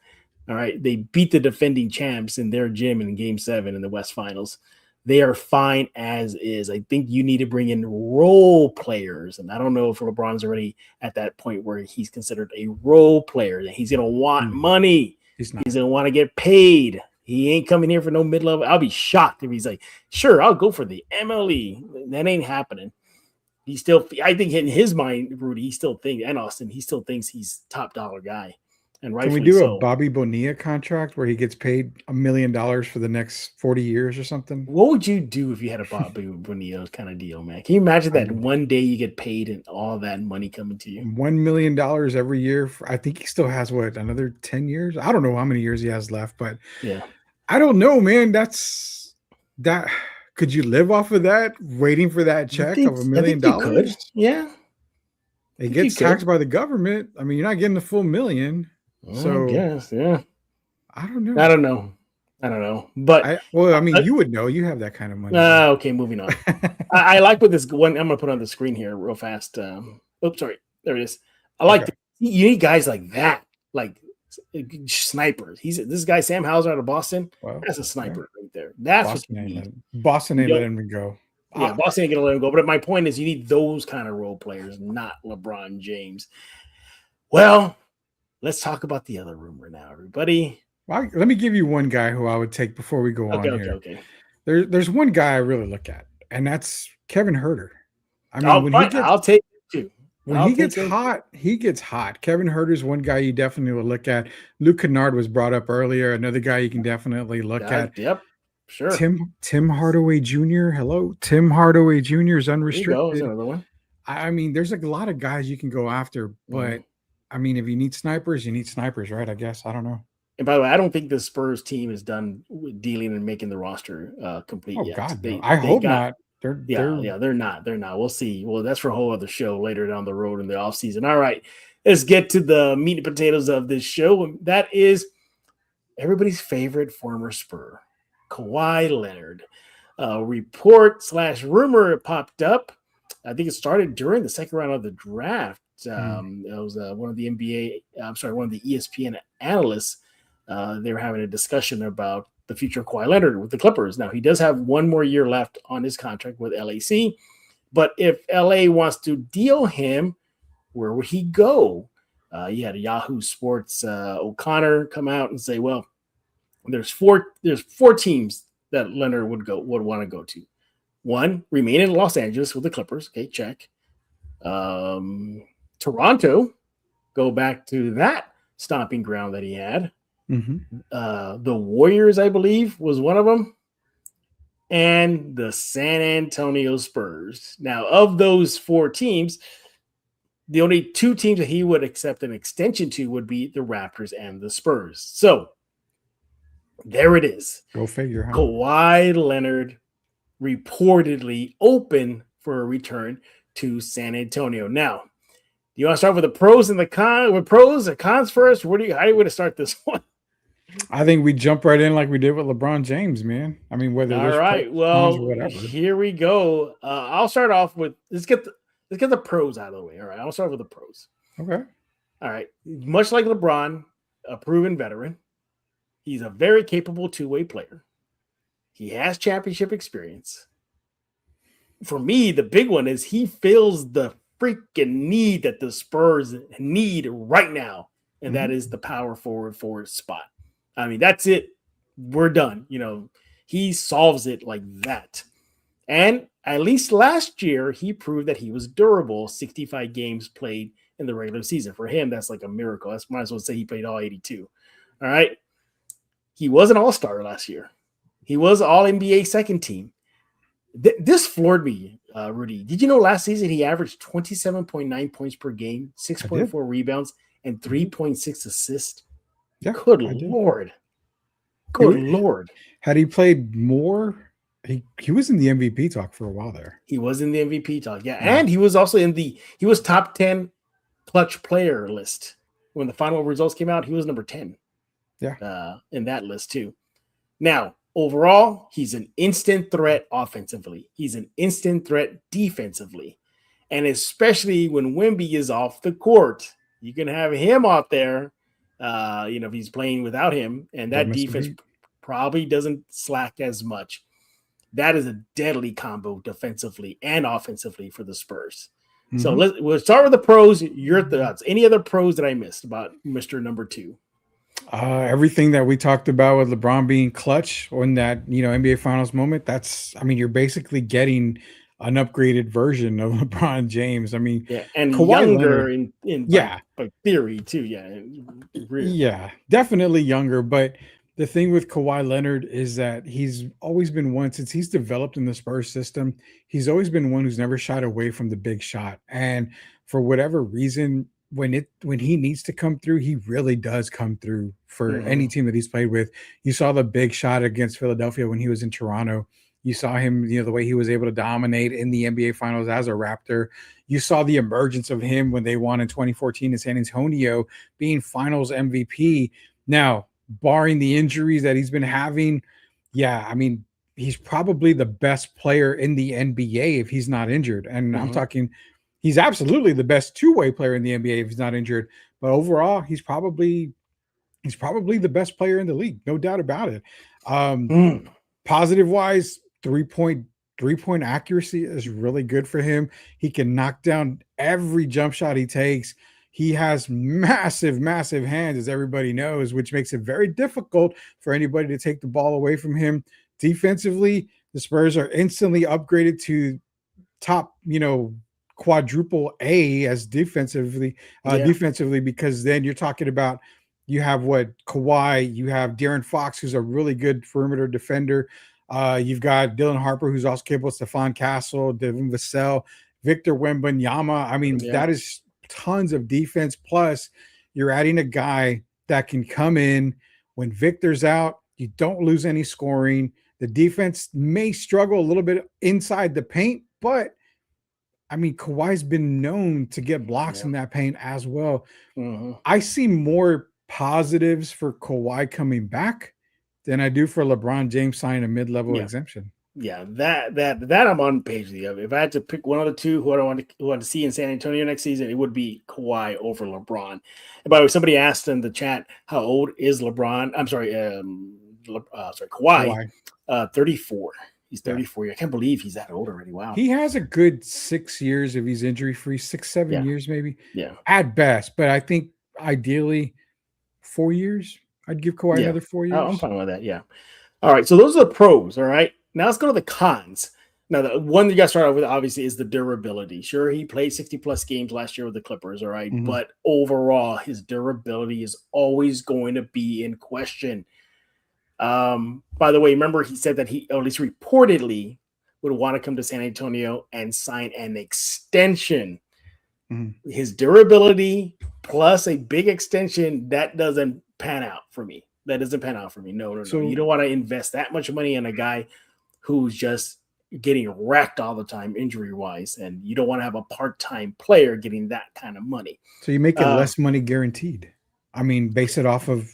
All right. They beat the defending champs in their gym in Game 7 in the West Finals. They are fine as is. I think you need to bring in role players. And I don't know if LeBron's already at that point where he's considered a role player. He's going to want money. He's going to want to get paid. He ain't coming here for no mid-level. I'll be shocked if he's like, sure, I'll go for the MLE. That ain't happening. I think in his mind, Rudy, he still thinks, and Austin, he still thinks he's top dollar guy. And can we do a Bobby Bonilla contract where he gets paid $1 million for the next 40 years or something? What would you do if you had a Bobby Bonilla kind of deal, man? Can you imagine that one day you get paid and all that money coming to you? $1 million every year. I think he still has another 10 years? I don't know how many years he has left, but yeah, I don't know, man. That. Could you live off of that? Waiting for that check of $1 million? Yeah, it gets taxed by the government. I mean, you're not getting the full $1 million. So yes, yeah. I don't know. But you would know. You have that kind of money. Okay, moving on. I like what this one. I'm gonna put on the screen here real fast. Oops, sorry. There it is. I like you need guys like that, like snipers. This guy Sam Hauser out of Boston. Wow. That's a sniper right there. That's Boston what you need. Boston ain't letting him go. Yeah, Boston ain't gonna let him go. But my point is, you need those kind of role players, not LeBron James. Well, let's talk about the other rumor now, everybody. Well, let me give you one guy who I would take before we go on here. Okay. There's one guy I really look at, and that's Kevin Huerter. I mean, I'll take it too. When he gets hot. Kevin Huerter is one guy you definitely would look at. Luke Kennard was brought up earlier. Another guy you can definitely look at. Yep, sure. Tim Hardaway Jr. Hello, Tim Hardaway Jr. is unrestricted. There's another one. I mean, there's a lot of guys you can go after, but I mean, if you need snipers, right? I guess. I don't know. And by the way, I don't think the Spurs team is done with dealing and making the roster complete yet. God, I hope not. They're not. We'll see. Well, that's for a whole other show later down the road in the offseason. All right, let's get to the meat and potatoes of this show. That is everybody's favorite former Spur, Kawhi Leonard. Report/rumor popped up. I think it started during the second round of the draft. It was one of the ESPN analysts. They were having a discussion about the future of Kawhi Leonard with the Clippers. Now, he does have one more year left on his contract with LAC, but if LA wants to deal him, where would he go? You had Yahoo Sports O'Connor come out and say, well, there's four teams that Leonard would want to go to. One, remain in Los Angeles with the Clippers. Okay, check. Toronto, go back to that stomping ground that he had. The Warriors, I believe, was one of them, and the San Antonio Spurs. Now, of those four teams, the only two teams that he would accept an extension to would be the Raptors and the Spurs. So there it is. Go figure. Huh? Kawhi Leonard reportedly open for a return to San Antonio. Now, do you want to start with the pros and the cons? With pros or cons first? How do you want to start this one? I think we jump right in like we did with LeBron James, man. I mean, whether all right, well, here we go. I'll start off with let's get the pros out of the way. All right, I'll start with the pros. Okay. All right. Much like LeBron, a proven veteran, he's a very capable two-way player. He has championship experience. For me, the big one is he fills the freaking need that the Spurs need right now, and that is the power forward spot. I mean, that's it. We're done. He solves it like that. And at least last year, he proved that he was durable. 65 games played in the regular season. For him, that's like a miracle. I might as well say he played all 82. All right. He was an all-star last year. He was all NBA second team. This floored me, Rudy. Did you know last season he averaged 27.9 points per game, I did. 6.4 rebounds, and 3.6 assists? Yeah, Good I did. Lord. He Good wa- Lord. Had he played more, he was in the MVP talk for a while there. He was in the MVP talk. Yeah. Yeah. And he was also he was top 10 clutch player list. When the final results came out, he was number 10. Yeah. In that list too. Now, overall, he's an instant threat offensively. He's an instant threat defensively. And especially when Wemby is off the court, you can have him out there, if he's playing without him, and that Don't miss a defense beat. probably doesn't slack as much. That is a deadly combo defensively and offensively for the Spurs. So we'll start with the pros. Your thoughts. Any other pros that I missed about Mr. Number 2? Everything that we talked about with LeBron being clutch on that, NBA Finals moment, you're basically getting an upgraded version of LeBron James. I mean, Yeah, and Kawhi younger Leonard, by theory too. Yeah, really. yeah, definitely younger. But the thing with Kawhi Leonard is that he's always been one since he's developed in the Spurs system. He's always been one who's never shied away from the big shot, and for whatever reason, when he needs to come through, he really does come through for any team that he's played with. You saw the big shot against Philadelphia when he was in Toronto. You saw him, the way he was able to dominate in the NBA Finals as a Raptor. You saw the emergence of him when they won in 2014 in San Antonio, being Finals MVP. Now, barring the injuries that he's been having, he's probably the best player in the NBA if he's not injured. And I'm talking, he's absolutely the best two-way player in the NBA if he's not injured. But overall, he's probably the best player in the league, no doubt about it. Positive wise, three-point accuracy is really good for him. He can knock down every jump shot he takes. He has massive hands, as everybody knows, which makes it very difficult for anybody to take the ball away from him. Defensively, the Spurs are instantly upgraded to top, quadruple A as defensively, because then you're talking about, you have Kawhi, you have De'Aaron Fox, who's a really good perimeter defender. You've got Dylan Harper, who's also capable, Stephon Castle, Devin Vassell, Victor Wembanyama. That is tons of defense. Plus, you're adding a guy that can come in when Victor's out. You don't lose any scoring. The defense may struggle a little bit inside the paint, but Kawhi's been known to get blocks in that paint as well. I see more positives for Kawhi coming back than I do for LeBron James signing a mid-level exemption. Yeah, that I'm on page with you. If I had to pick one of the two who I want to see in San Antonio next season, it would be Kawhi over LeBron. And by the way, somebody asked in the chat, how old is LeBron? I'm sorry, Kawhi. 34. He's 34. I can't believe he's that old already. Wow. He has a good 6 years if he's injury-free, 6-7 years maybe. Yeah. At best. But I think ideally 4 years. I'd give Kawhi another 4 years. Oh, I'm fine with that. Yeah. All right. So those are the pros. All right. Now let's go to the cons. Now, the one you got to start out with, obviously, is the durability. Sure, he played 60-plus games last year with the Clippers, all right? But overall, his durability is always going to be in question. By the way, remember he said that he, or at least reportedly, would want to come to San Antonio and sign an extension. His durability plus a big extension, that doesn't pan out for me. No. You don't want to invest that much money in a guy who's just getting wrecked all the time injury-wise, and you don't want to have a part-time player getting that kind of money. So you make it less money guaranteed. Base it off of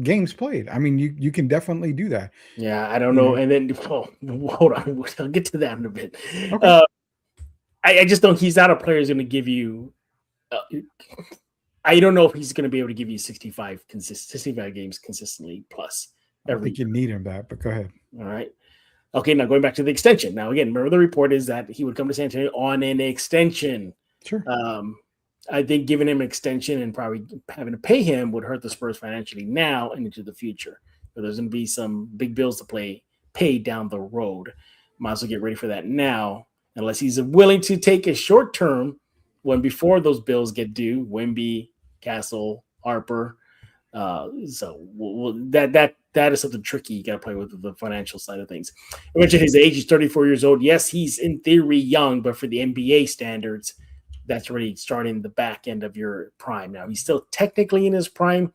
games played. You can definitely do that. Yeah, I don't know. And then hold on, I'll get to that in a bit. Okay. I just don't. He's not a player who's going to give you. I don't know if he's going to be able to give you 65 games consistently plus. I think you need him that, but go ahead. All right. Okay, now going back to the extension. Now, again, remember the report is that he would come to San Antonio on an extension. Sure. I think giving him an extension and probably having to pay him would hurt the Spurs financially now and into the future. So there's going to be some big bills to pay down the road. Might as well get ready for that now, unless he's willing to take a short term when before those bills get due. Wemby, Castle, Harper. So that that is something tricky you got to play with the financial side of things. I mentioned his age; he's 34 years old. Yes, he's in theory young, but for the NBA standards, that's already starting the back end of your prime. Now he's still technically in his prime,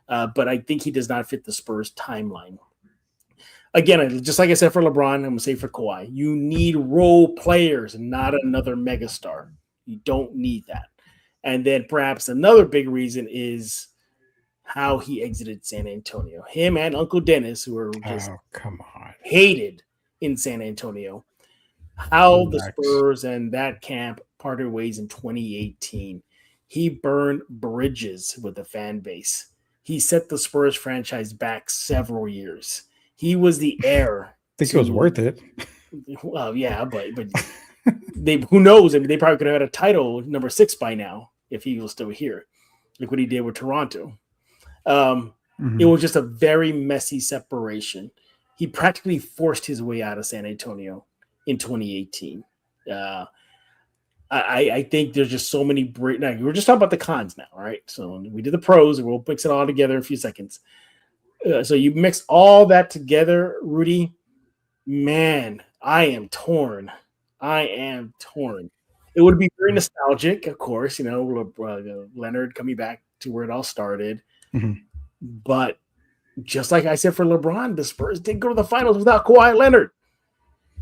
but I think he does not fit the Spurs timeline. Again, just like I said for LeBron, I'm going to say for Kawhi, you need role players, not another megastar. You don't need that. And then perhaps another big reason is how he exited San Antonio. Him and Uncle Dennis, who are just hated in San Antonio. How the Spurs and that camp parted ways in 2018. He burned bridges with the fan base. He set the Spurs franchise back several years. He was the heir. I think it was worth it. Well, yeah, but they, who knows? I mean, they probably could have had a title number 6 by now if he was still here. Look what he did with Toronto. It was just a very messy separation. He practically forced his way out of San Antonio in 2018. I think there's just so many. Now, we're just talking about the cons now, all right? So we did the pros, and we'll mix it all together in a few seconds. So you mix all that together, Rudy. Man, I am torn. It would be very nostalgic, of course, Leonard coming back to where it all started. But just like I said for LeBron, the Spurs did go to the finals without Kawhi Leonard.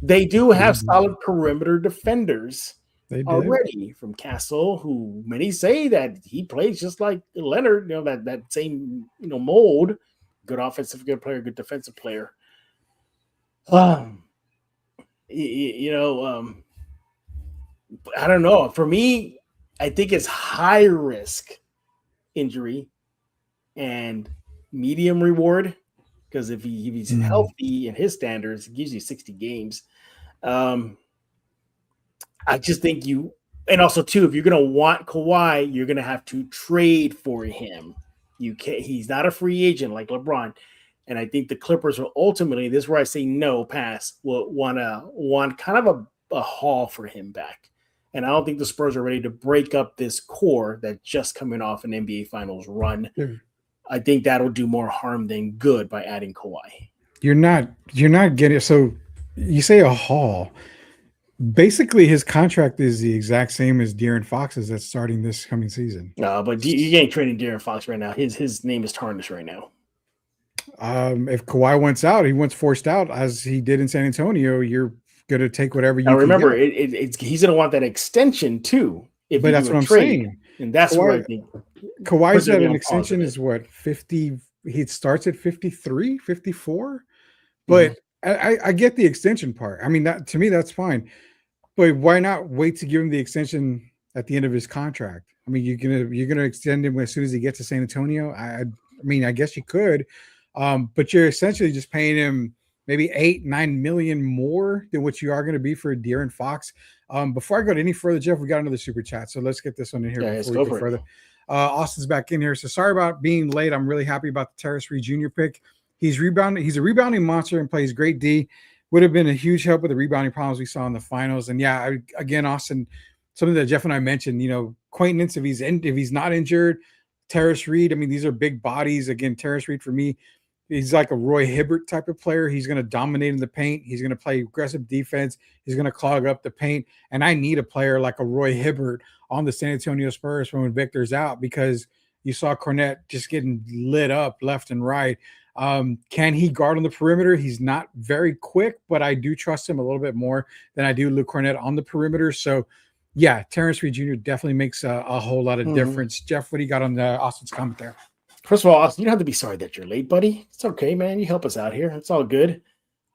They do have solid perimeter defenders already, from Castle, who many say that he plays just like Leonard, that same mold. Good offensive, good player, good defensive player. I don't know. For me, I think it's high risk injury and medium reward, because if he's healthy in his standards, he gives you 60 games. I just think and also too, if you're going to want Kawhi, you're going to have to trade for him. You can't. He's not a free agent like LeBron, and I think the Clippers will ultimately. This is where I say no pass. Will want kind of a haul for him back, and I don't think the Spurs are ready to break up this core that's just coming off an NBA Finals run. I think that'll do more harm than good by adding Kawhi. You're not getting. So you say a haul. Basically, his contract is the exact same as De'Aaron Fox's that's starting this coming season. No, but you ain't trading De'Aaron Fox right now. His name is tarnished right now. If Kawhi wants forced out, as he did in San Antonio, you're going to take whatever you now, remember, can get. he's going to want that extension too. But that's what I'm saying. And that's where I think Kawhi's at an extension is what, 50? He starts at 53, 54. But I get the extension part. I mean, that to me, that's fine. But why not wait to give him the extension at the end of his contract? I mean, you're gonna extend him as soon as he gets to San Antonio. I mean, I guess you could, but you're essentially just paying him maybe $8-9 million more than what you are going to be for De'Aaron Fox. Before I go any further, Jeff, we got another super chat, so let's get this one in here before we go further. Austin's back in here. So sorry about being late. I'm really happy about the Terrace Reed Jr. pick. He's rebounding. He's a rebounding monster and plays great D. Would have been a huge help with the rebounding problems we saw in the finals. And yeah, again, Austin, something that Jeff and I mentioned, acquaintance, if he's not injured, Terrace Reed, I mean, these are big bodies. Again, Terrace Reed for me, he's like a Roy Hibbert type of player. He's going to dominate in the paint. He's going to play aggressive defense. He's going to clog up the paint. And I need a player like a Roy Hibbert on the San Antonio Spurs when Victor's out, because you saw Cornette just getting lit up left and right. Can he guard on the perimeter? He's not very quick, but I do trust him a little bit more than I do Luke Cornette on the perimeter. So, yeah, Terrence Reed Jr. definitely makes a whole lot of difference. Jeff, what do you got on Austin's comment there? First of all, Austin, you don't have to be sorry that you're late, buddy. It's okay, man. You help us out here. It's all good.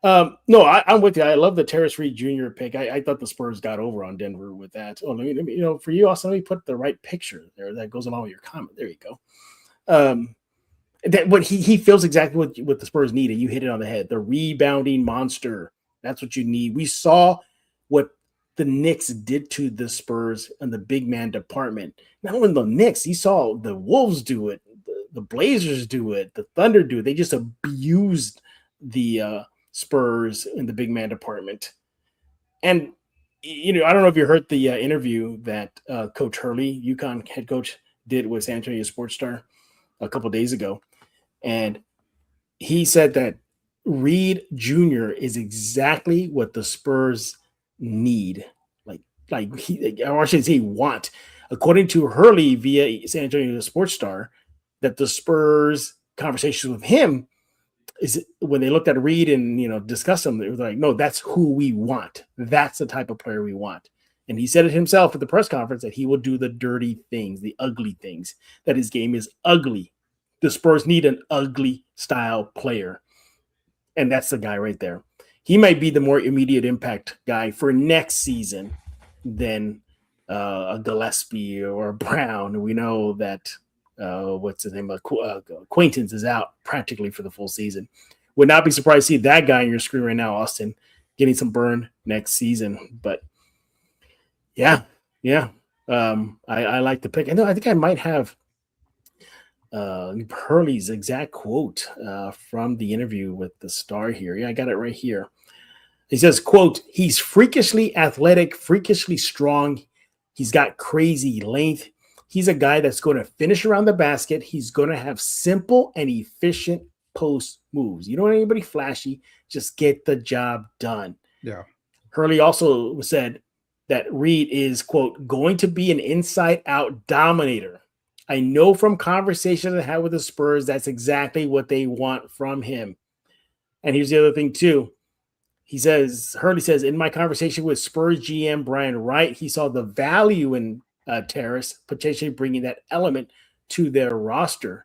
No, I'm with you. I love the Terrence Reed Jr. pick. I thought the Spurs got over on Denver with that. Oh, let me, for you, Austin, let me put the right picture there that goes along with your comment. There you go. That what he feels exactly what the Spurs need, and you hit it on the head. The rebounding monster. That's what you need. We saw what the Knicks did to the Spurs and the big man department. Not only the Knicks, you saw the Wolves do it, the Blazers do it, the Thunder do it. They just abused the Spurs in the big man department. And I don't know if you heard the interview that Coach Hurley, UConn head coach, did with San Antonio Sports Star a couple days ago. And he said that Reed Jr. is exactly what the Spurs need. Or I should say want. According to Hurley via San Antonio Sports Star, that the Spurs conversations with him is when they looked at Reed and discussed him, they were like, no, that's who we want. That's the type of player we want. And he said it himself at the press conference that he will do the dirty things, the ugly things, that his game is ugly. The Spurs need an ugly style player. And that's the guy right there. He might be the more immediate impact guy for next season than a Gillespie or a Brown. We know that what's his name? Acquaintance is out practically for the full season. Would not be surprised to see that guy on your screen right now, Austin, getting some burn next season. But yeah. I like the pick. I think I might have Hurley's exact quote from the interview with the Star here. Yeah, I got it right here. He says, quote, he's freakishly athletic, freakishly strong. He's got crazy length. He's a guy that's going to finish around the basket. He's going to have simple and efficient post moves. You don't want anybody flashy. Just get the job done. Yeah. Hurley also said that Reed is, quote, going to be an inside-out dominator. I know from conversations I had with the Spurs, that's exactly what they want from him. And here's the other thing, too. Hurley says, in my conversation with Spurs GM Brian Wright, he saw the value in Terrace, potentially bringing that element to their roster.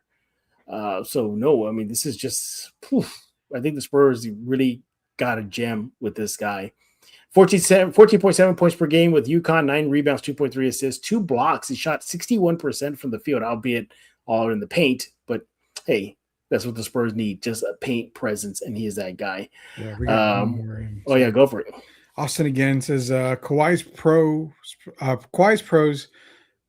This is just, I think the Spurs really got a gem with this guy. 14.7 points per game with UConn, 9 rebounds, 2.3 assists, 2 blocks. He shot 61% from the field, albeit all in the paint. But, hey, that's what the Spurs need, just a paint presence, and he is that guy. Yeah, we got one more in. Oh, yeah, go for it. Austin again says Kawhi's pros,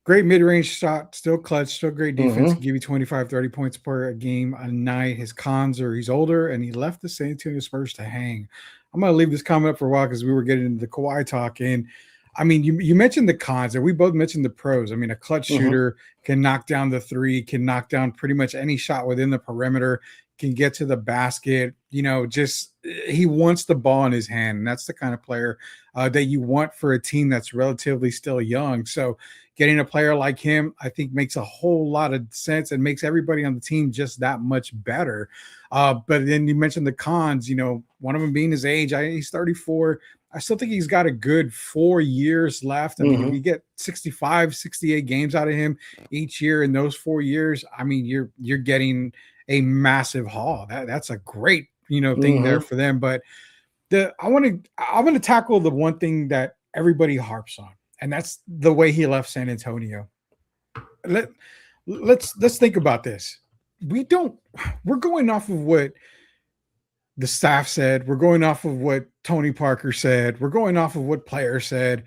great mid-range shot, still clutch, still great defense, give you 25, 30 points per game a night. His cons are he's older, and he left the San Antonio Spurs to hang. I'm going to leave this comment up for a while because we were getting into the Kawhi talk. And, I mean, you mentioned the cons, and we both mentioned the pros. I mean, a clutch shooter can knock down the three, can knock down pretty much any shot within the perimeter, can get to the basket. He wants the ball in his hand, and that's the kind of player that you want for a team that's relatively still young. So getting a player like him, I think, makes a whole lot of sense and makes everybody on the team just that much better. But then you mentioned the cons, one of them being his age. He's 34. I still think he's got a good 4 years left. I mean, if you get 65, 68 games out of him each year in those 4 years, I mean, you're getting a massive haul. That's a great, thing there for them. But I want to tackle the one thing that everybody harps on, and that's the way he left San Antonio. Let's think about this. We're going off of what the staff said. We're going off of what Tony Parker said. We're going off of what players said.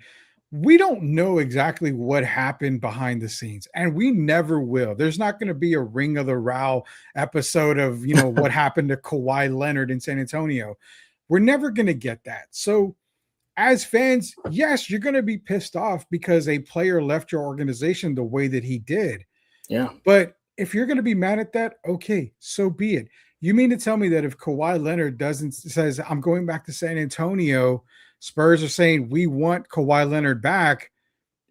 We don't know exactly what happened behind the scenes, and we never will. There's not going to be a Ring of the Row episode of, what happened to Kawhi Leonard in San Antonio. We're never going to get that. So as fans, yes, you're going to be pissed off because a player left your organization the way that he did. Yeah. But if you're going to be mad at that, okay, so be it. You mean to tell me that if Kawhi Leonard says, I'm going back to San Antonio, Spurs are saying we want Kawhi Leonard back.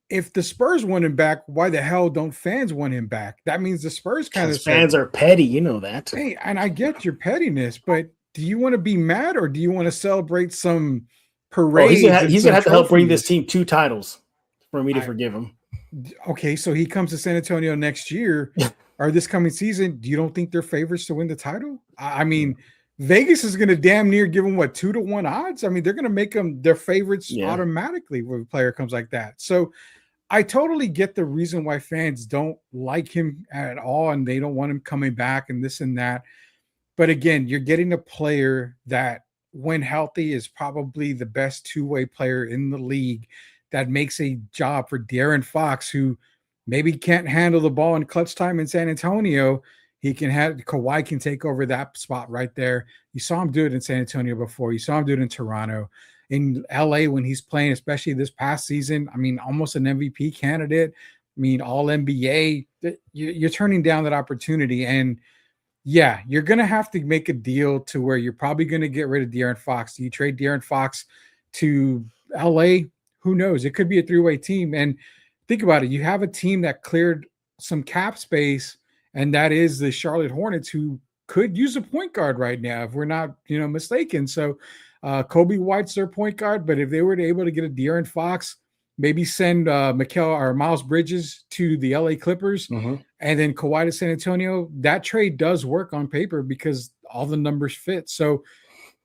If the Spurs want him back, why the hell don't fans want him back? That means the Spurs kind of fans are petty, you know that. Hey, and I get your pettiness, but do you want to be mad or do you want to celebrate some parade? He's gonna have to help bring this team 2 titles for me to forgive him. Okay, so he comes to San Antonio next year or this coming season. Do you don't think they're favorites to win the title? I mean, Vegas is going to damn near give them 2-1 odds. I mean, they're going to make them their favorites automatically when a player comes like that. So I totally get the reason why fans don't like him at all and they don't want him coming back and this and that. But again, you're getting a player that, when healthy, is probably the best two-way player in the league that makes a job for De'Aaron Fox, who maybe can't handle the ball in clutch time in San Antonio. Kawhi can take over that spot right there. You saw him do it in San Antonio before. You saw him do it in Toronto. In LA when he's playing, especially this past season, I mean, almost an MVP candidate. I mean, all NBA. You're turning down that opportunity. And Yeah, you're going to have to make a deal to where you're probably going to get rid of De'Aaron Fox. Do you trade De'Aaron Fox to LA? Who knows? It could be a three-way team. And think about it. You have a team that cleared some cap space, and that is the Charlotte Hornets, who could use a point guard right now if we're not, mistaken. So Kobe White's their point guard, but if they were able to get a De'Aaron Fox, maybe send Mikal or Miles Bridges to the LA Clippers, and then Kawhi to San Antonio, that trade does work on paper because all the numbers fit. So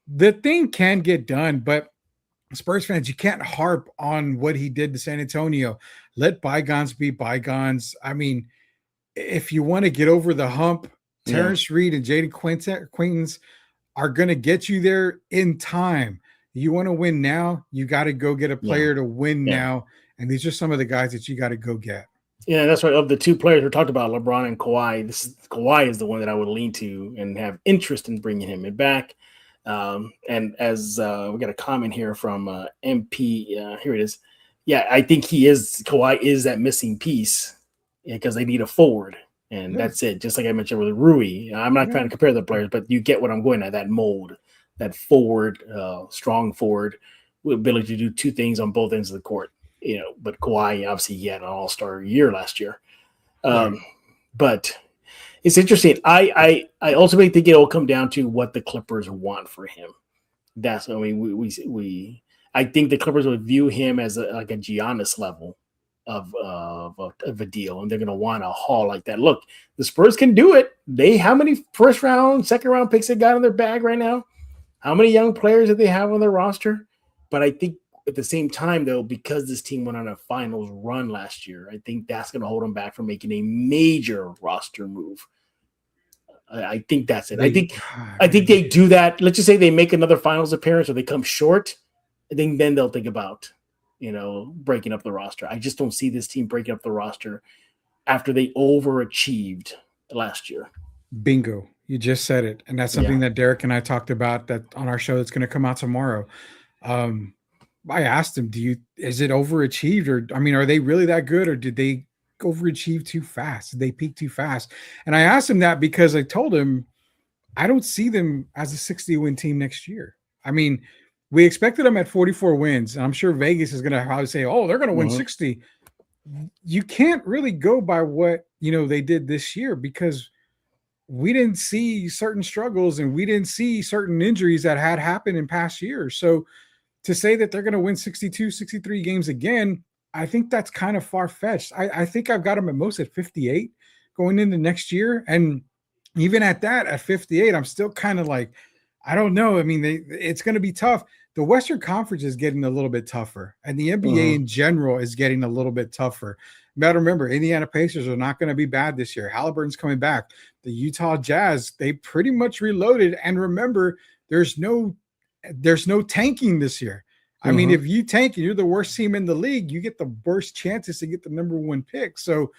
the thing can get done, but Spurs fans, you can't harp on what he did to San Antonio. Let bygones be bygones. I mean, if you want to get over the hump, Terrence Reed and Jaden Quaintance are going to get you there in time. You want to win now, you got to go get a player to win now. And these are some of the guys that you got to go get. Yeah, that's right. Of the two players we talked about, LeBron and Kawhi, Kawhi is the one that I would lean to and have interest in bringing him back. And as we got a comment here from MP, here it is. Yeah, I think Kawhi is that missing piece because they need a forward. And that's it. Just like I mentioned with Rui. I'm not trying to compare the players, but you get what I'm going at, that mold, that forward, strong forward with ability to do two things on both ends of the court. But Kawhi, obviously, he had an all-star year last year. But it's interesting. I ultimately think it will come down to what the Clippers want for him. That's I mean, I think the Clippers would view him as like a Giannis level of a deal, and they're going to want a haul like that. Look, the Spurs can do it. How many first round, second round picks they got in their bag right now? How many young players do they have on their roster? But I think at the same time, though, because this team went on a finals run last year, I think that's going to hold them back from making a major roster move. I think that's it. I think they do that. Let's just say they make another finals appearance or they come short. I think then they'll think about, breaking up the roster. I just don't see this team breaking up the roster after they overachieved last year. Bingo. You just said it. And that's something that Derek and I talked about that on our show that's going to come out tomorrow. I asked him, is it overachieved? Or, are they really that good? Or did they overachieve too fast? Did they peak too fast? And I asked him that because I told him, I don't see them as a 60-win team next year. We expected them at 44 wins. And I'm sure Vegas is going to probably say, oh, they're going to win 60. You can't really go by what, they did this year because we didn't see certain struggles and we didn't see certain injuries that had happened in past years. So to say that they're going to win 62, 63 games again, I think that's kind of far-fetched. I think I've got them at most at 58 going into next year. And even at that, at 58, I'm still kind of like, I don't know. It's going to be tough. The Western Conference is getting a little bit tougher, and the NBA in general is getting a little bit tougher. You got to remember, Indiana Pacers are not going to be bad this year. Halliburton's coming back. The Utah Jazz, they pretty much reloaded. And remember, there's no tanking this year. If you tank and you're the worst team in the league, you get the worst chances to get the number one pick. So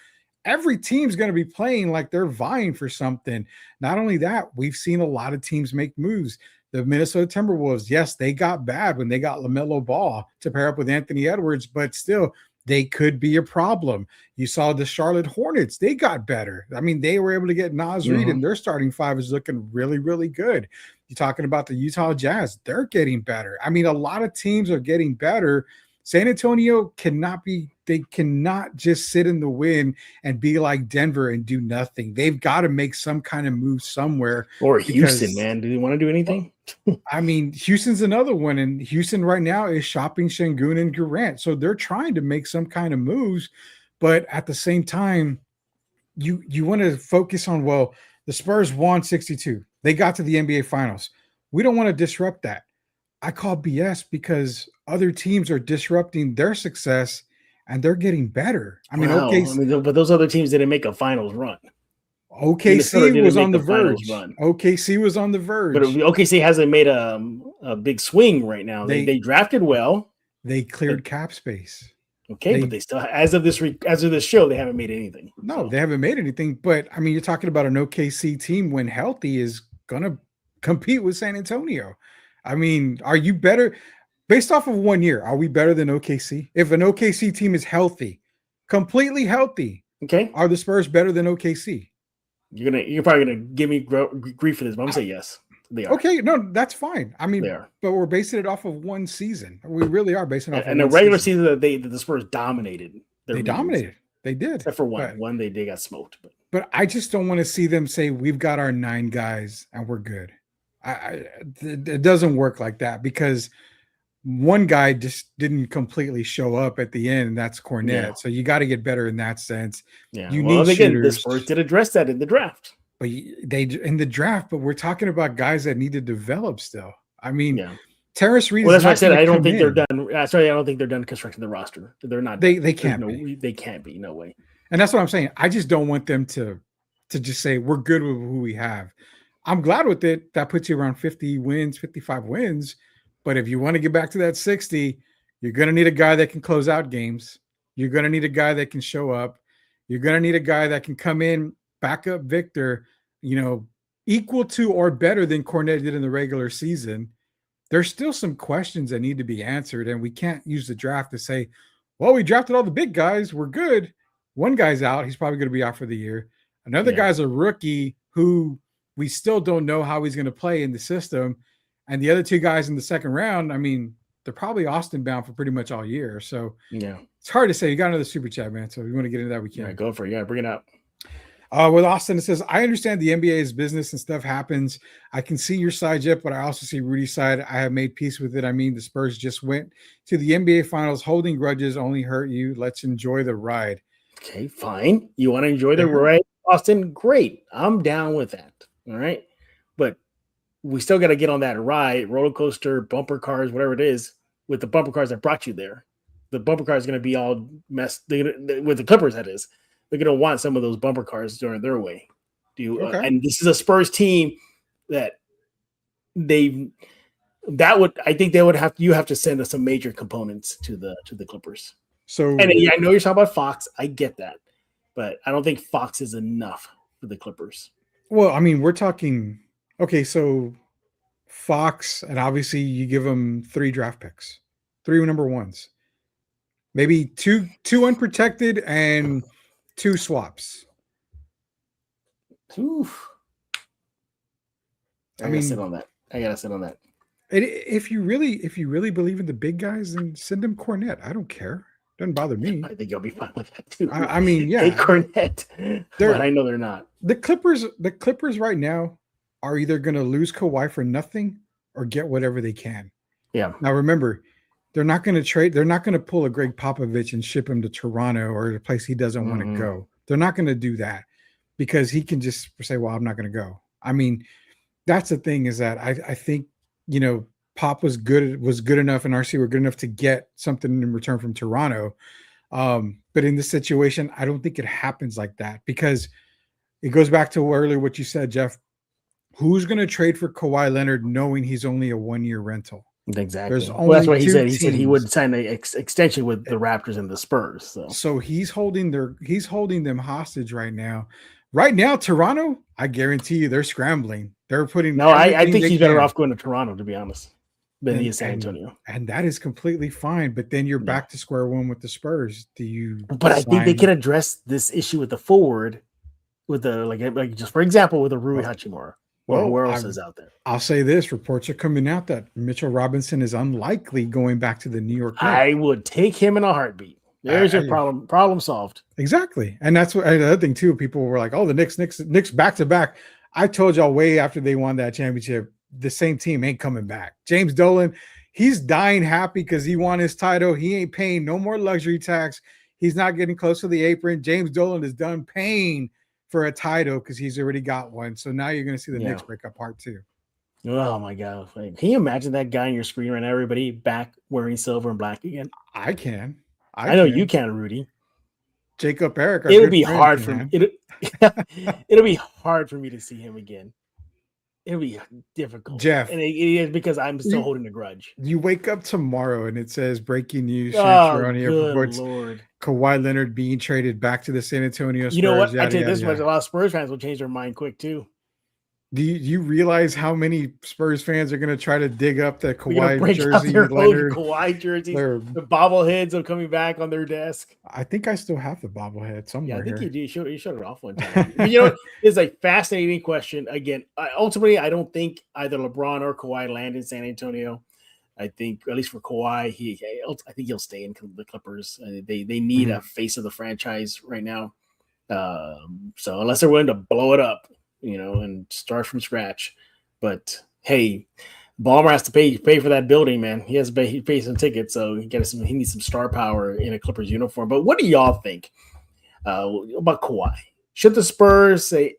every team's going to be playing like they're vying for something. Not only that, we've seen a lot of teams make moves. The Minnesota Timberwolves, yes, they got bad when they got LaMelo Ball to pair up with Anthony Edwards, but still, they could be a problem. You saw the Charlotte Hornets. They got better. They were able to get Naz Reid, and their starting five is looking really, really good. You're talking about the Utah Jazz. They're getting better. A lot of teams are getting better. San Antonio cannot just sit in the wind and be like Denver and do nothing. They've got to make some kind of move somewhere. Or Houston, man. Do they want to do anything? Houston's another one, and Houston right now is shopping Şengün and Durant. So they're trying to make some kind of moves, but at the same time, you want to focus on, well, the Spurs won 62. They got to the NBA Finals. We don't want to disrupt that. I call BS because other teams are disrupting their success and they're getting better. But those other teams didn't make a finals run. OKC was on the verge. OKC was on the verge. But OKC hasn't made a big swing right now. They drafted well. They cleared cap space. Okay, but they still, as of this show, they haven't made anything. No, they haven't made anything. But you're talking about an OKC team when healthy is gonna compete with San Antonio. Are you better based off of 1 year? Are we better than OKC? If an OKC team is healthy, completely healthy, okay, are the Spurs better than OKC? You're probably gonna give me grief for this, but I'm gonna say yes. They are. Okay, no, that's fine. I mean, They are. but we're basing it off of one season. We really are basing it off And of the one regular season. season that the Spurs dominated. They dominated. They did. Except for one. But, One they got smoked. but I just don't want to see them say we've got our 9 guys and we're good. It doesn't work like that because one guy just didn't completely show up at the end, and that's Cornette. Yeah. So you got to get better in that sense. Yeah. You need again, the shooters. Spurs did address that in the draft. But they in the draft, but we're talking about guys that need to develop still. I mean, Terrace Reed. Well, that's why I said I don't think they're done. Sorry, I don't think they're done constructing the roster. They're not. They can't be. They can't be. No way. And that's what I'm saying. I just don't want them to just say we're good with who we have. I'm glad with it. That puts you around 50 wins, 55 wins. But if you want to get back to that 60, you're going to need a guy that can close out games. You're going to need a guy that can show up. You're going to need a guy that can come in, back up Victor, equal to or better than Cornette did in the regular season. There's still some questions that need to be answered, and we can't use the draft to say, well, we drafted all the big guys. We're good. One guy's out. He's probably going to be out for the year. Another guy's a rookie who we still don't know how he's going to play in the system. And the other 2 guys in the second round, I mean, they're probably Austin bound for pretty much all year. So it's hard to say. You got another super chat, man. So if you want to get into that, we can. Yeah, go for it. Yeah, bring it out. With Austin, it says, I understand the NBA is business and stuff happens. I can see your side, Jeff, but I also see Rudy's side. I have made peace with it. I mean, the Spurs just went to the NBA Finals. Holding grudges only hurt you. Let's enjoy the ride. Okay, fine. You want to enjoy the ride, Austin? Great. I'm down with that. All right. But we still got to get on that ride, roller coaster, bumper cars, whatever it is, with the bumper cars that brought you there. The bumper car is going to be all messed with the Clippers, that is. They're going to want some of those bumper cars during their way. And this is a Spurs team that I think they would have to send us some major components to the Clippers. So, and I know you're talking about Fox. I get that, but I don't think Fox is enough for the Clippers. Well, I mean, we're talking. Okay, so Fox, and obviously you give them 3 draft picks, 3 number 1s, maybe two unprotected and 2 swaps. Oof. I gotta sit on that. If you really believe in the big guys, then send them Cornette. I don't care. Doesn't bother me. I think you'll be fine with that too. I mean, yeah. Hey, Cornette. But I know they're not. The Clippers right now are either going to lose Kawhi for nothing or get whatever they can. Yeah. Now remember, they're not going to trade. They're not going to pull a Greg Popovich and ship him to Toronto or a place he doesn't want to go. They're not going to do that because he can just say, well, I'm not going to go. I mean, that's the thing is that I think, Pop was good enough and RC were good enough to get something in return from Toronto. But in this situation, I don't think it happens like that because it goes back to earlier what you said, Jeff. Who's going to trade for Kawhi Leonard knowing he's only a 1-year rental? Exactly. That's what he said. He said he would sign an extension with the Raptors and the Spurs. So he's holding them hostage right now. Right now, Toronto, I guarantee you, they're scrambling. They're putting. No, I think he's better off going to Toronto, to be honest, than he is San Antonio. And that is completely fine. But then you're back to square one with the Spurs. But I think they can address this issue with the forward, with the like just for example, with a Rui Hachimura. Well, where else is out there? I'll say this: reports are coming out that Mitchell Robinson is unlikely going back to the New York Knicks. I would take him in a heartbeat. There's your problem. Problem solved. Exactly, and that's what the other thing too. People were like, "Oh, the Knicks back to back." I told y'all way after they won that championship, the same team ain't coming back. James Dolan, he's dying happy because he won his title. He ain't paying no more luxury tax. He's not getting close to the apron. James Dolan is done paying for a title because he's already got one. So now you're going to see the Knicks break up part 2. Oh my God! Can you imagine that guy on your screen right now? Everybody back wearing silver and black again. I can. I know you can, Rudy. Jacob Eric. It'll be hard for me. It'll be hard for me to see him again. It'll be difficult, Jeff. And it is because I'm still holding a grudge. You wake up tomorrow and it says breaking news. Reports Lord. Kawhi Leonard being traded back to the San Antonio Spurs. You know what? I tell you this much: a lot of Spurs fans will change their mind quick too. Do you realize how many Spurs fans are going to try to dig up the We're gonna Kawhi break out jersey, their old Leonard? Kawhi jerseys. They're- The bobbleheads are coming back on their desk. I think I still have the bobblehead Yeah, somewhere I think here. you showed it off one time. But it's a fascinating question. Again, ultimately, I don't think either LeBron or Kawhi land in San Antonio. I think, at least for Kawhi, I think he'll stay in the Clippers. They need a face of the franchise right now. So unless they're willing to blow it up, and start from scratch, but hey, Ballmer has to pay for that building, man. He has to pay some tickets, so he needs some star power in a Clippers uniform. But what do y'all think about Kawhi? Should the Spurs say,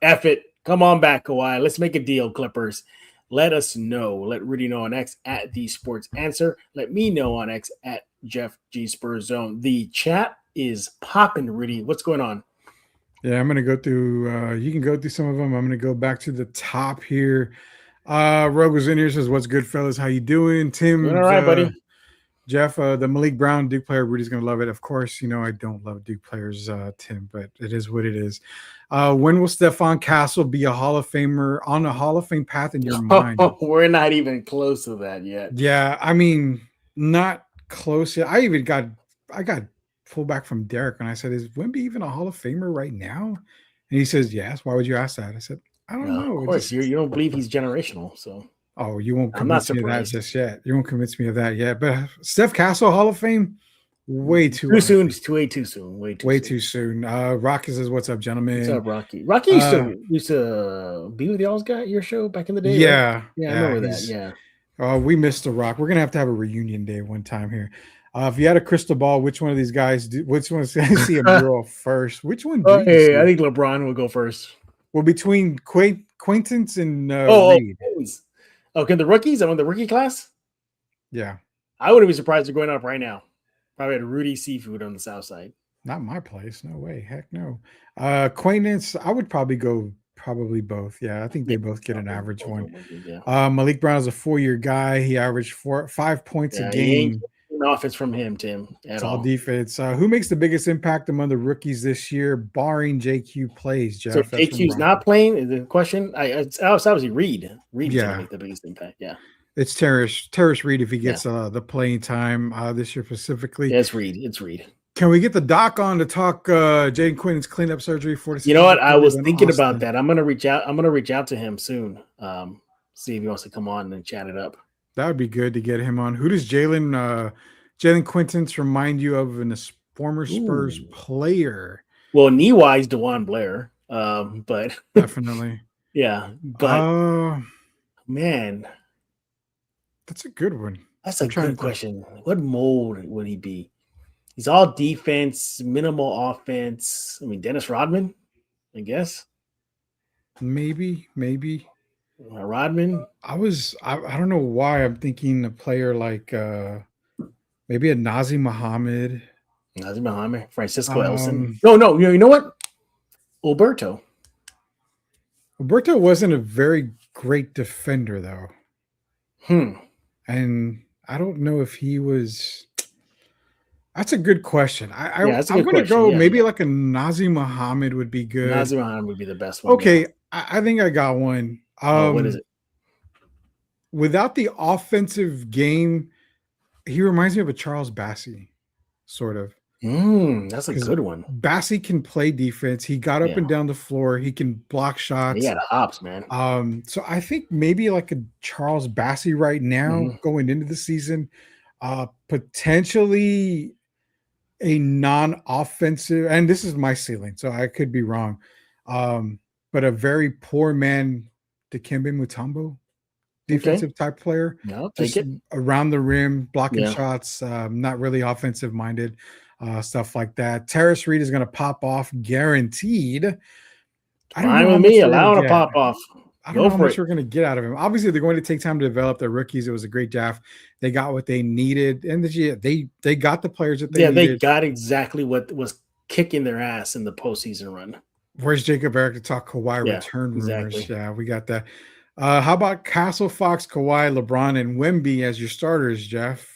"F it, come on back, Kawhi. Let's make a deal, Clippers"? Let us know. Let Rudy know on X at the Sports Answer. Let me know on X at Jeff G Spurs Zone. The chat is popping, Rudy. What's going on? Yeah, I'm going to go through, you can go through some of them. I'm going to go back to the top here. Rogue was in here, says, "What's good, fellas? How you doing?" Tim, Doing all right, buddy. Jeff, the Malik Brown Duke player, Rudy's going to love it. Of course, I don't love Duke players, Tim, but it is what it is. When will Stephon Castle be a Hall of Famer on a Hall of Fame path in your mind? We're not even close to that yet. Yeah, I mean, not close yet. I got pullback from Derek and I said, "Is Wemby even a Hall of Famer right now?" And he says, "Yes." Why would you ask that? I said, "I don't know." Of course, you don't believe he's generational, so. Oh, you won't I'm not convince me of that surprised. just yet. You won't convince me of that yet. But Steph Castle Hall of Fame, way too soon. It's way too soon. Way too soon. Rocky says, "What's up, gentlemen?" What's up, Rocky? Rocky used to be with y'all's guy, your show back in the day. Yeah, right? Yeah, I remember that. Yeah. We missed the Rock. We're gonna have to have a reunion day one time here. If you had a crystal ball, which one of these guys? Which one's going to see a mural first? Which one? I think LeBron will go first. Well, between Quaintance and Reed. Okay, the rookies. I'm in the rookie class. Yeah, I wouldn't be surprised they're going up right now. Probably at Rudy Seafood on the south side. Not my place. No way. Heck no. Quaintance. I would probably go. Probably both. Yeah, I think they both get an average one. Yeah. Malik Brown is a 4-year guy. He averaged 5 points a game. Offense from him, Tim. It's all defense. Who makes the biggest impact among the rookies this year, barring JQ plays, Jeff? So JQ's not playing is the question. It's obviously Reed. Reed's going to make the biggest impact. Yeah. It's Terrace Reed if he gets the playing time this year specifically. Yeah, it's Reed. Can we get the doc on to talk Jaden Quinn's cleanup surgery for the season? You know what? I was thinking about that. I'm gonna reach out to him soon. See if he wants to come on and chat it up. That would be good to get him on. Who does Jalen Quintance remind you of in a former Spurs player? Well, knee-wise, DeJuan Blair. But definitely. Yeah. But man. That's a good one. That's a good question. What mold would he be? He's all defense, minimal offense. I mean, Dennis Rodman, I guess. Maybe. Rodman. I don't know why I'm thinking a player like maybe a Nazim Muhammad, Francisco Elson. No. You know what? Alberto wasn't a very great defender though. And I don't know if he was. That's a good question. I'm going to go maybe like a Nazim Muhammad would be good. Nazim Muhammad would be the best one. Okay, I think I got one. What is it? Without the offensive game, he reminds me of a Charles Bassey, sort of. That's a good one. Bassey can play defense. He got up and down the floor. He can block shots. He had hops, man. So I think maybe like a Charles Bassey right now going into the season, potentially a non-offensive, and this is my ceiling, so I could be wrong, but a very poor man Dikembe Mutombo defensive type player. No, just around the rim, blocking shots, not really offensive minded, stuff like that. Terrace Reed is going to pop off, guaranteed. I don't know with me, allow him to pop off. I don't know how much we're going to get out of him. Obviously, they're going to take time to develop their rookies. It was a great draft. They got what they needed, and they got the players that they needed. They got exactly what was kicking their ass in the postseason run. Where's Jacob Eric to talk Kawhi return rumors? Yeah, we got that. How about Castle, Fox, Kawhi, LeBron, and Wemby as your starters, Jeff?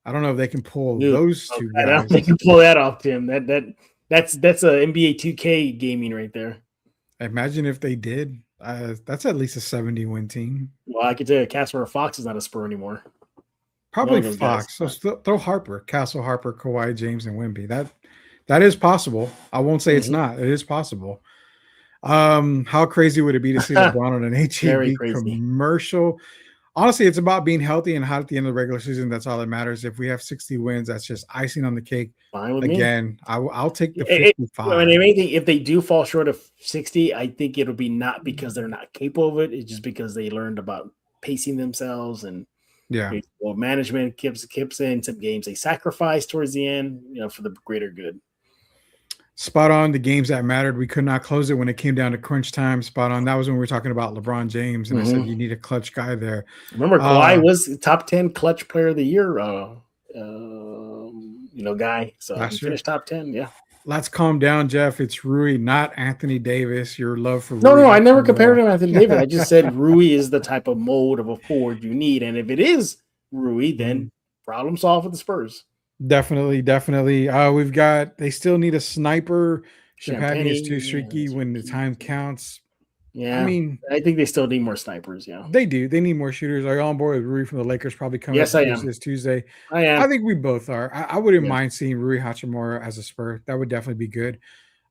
I don't know if they can pull those two guys. I don't think they can pull that off, Tim. That's a NBA 2K gaming right there. Imagine if they did. That's at least a 70-win team. Well, I could tell you, Casper Fox is not a Spur anymore. Probably Fox. So throw Harper, Castle, Harper, Kawhi, James, and Wemby. That is possible. I won't say it's not. It is possible. How crazy would it be to see LeBron on an HEB commercial? Honestly, it's about being healthy and hot at the end of the regular season. That's all that matters. If we have 60 wins, that's just icing on the cake. Fine with Again, I'll take the 55. I mean, if they do fall short of 60, I think it'll be not because they're not capable of it. It's just because they learned about pacing themselves and management kips in some games they sacrifice towards the end, for the greater good. Spot on. The games that mattered, we could not close it when it came down to crunch time. Spot on. That was when we were talking about LeBron James, and I said you need a clutch guy there. Remember, Kawhi was top 10 clutch player of the year, guy. So he finished top 10. Yeah. Let's calm down, Jeff. It's Rui, not Anthony Davis. Your love for Rui. No, I never compared him to Anthony Davis. I just said Rui is the type of mold of a forward you need, and if it is Rui, then problem solved for the Spurs. Definitely. They still need a sniper. Champagne is too streaky when the time counts. Yeah. I mean, I think they still need more snipers. Yeah. They do. They need more shooters. Are you on board with Rui from the Lakers probably coming up this Tuesday? I am. I think we both are. I wouldn't mind seeing Rui Hachimura as a Spur. That would definitely be good.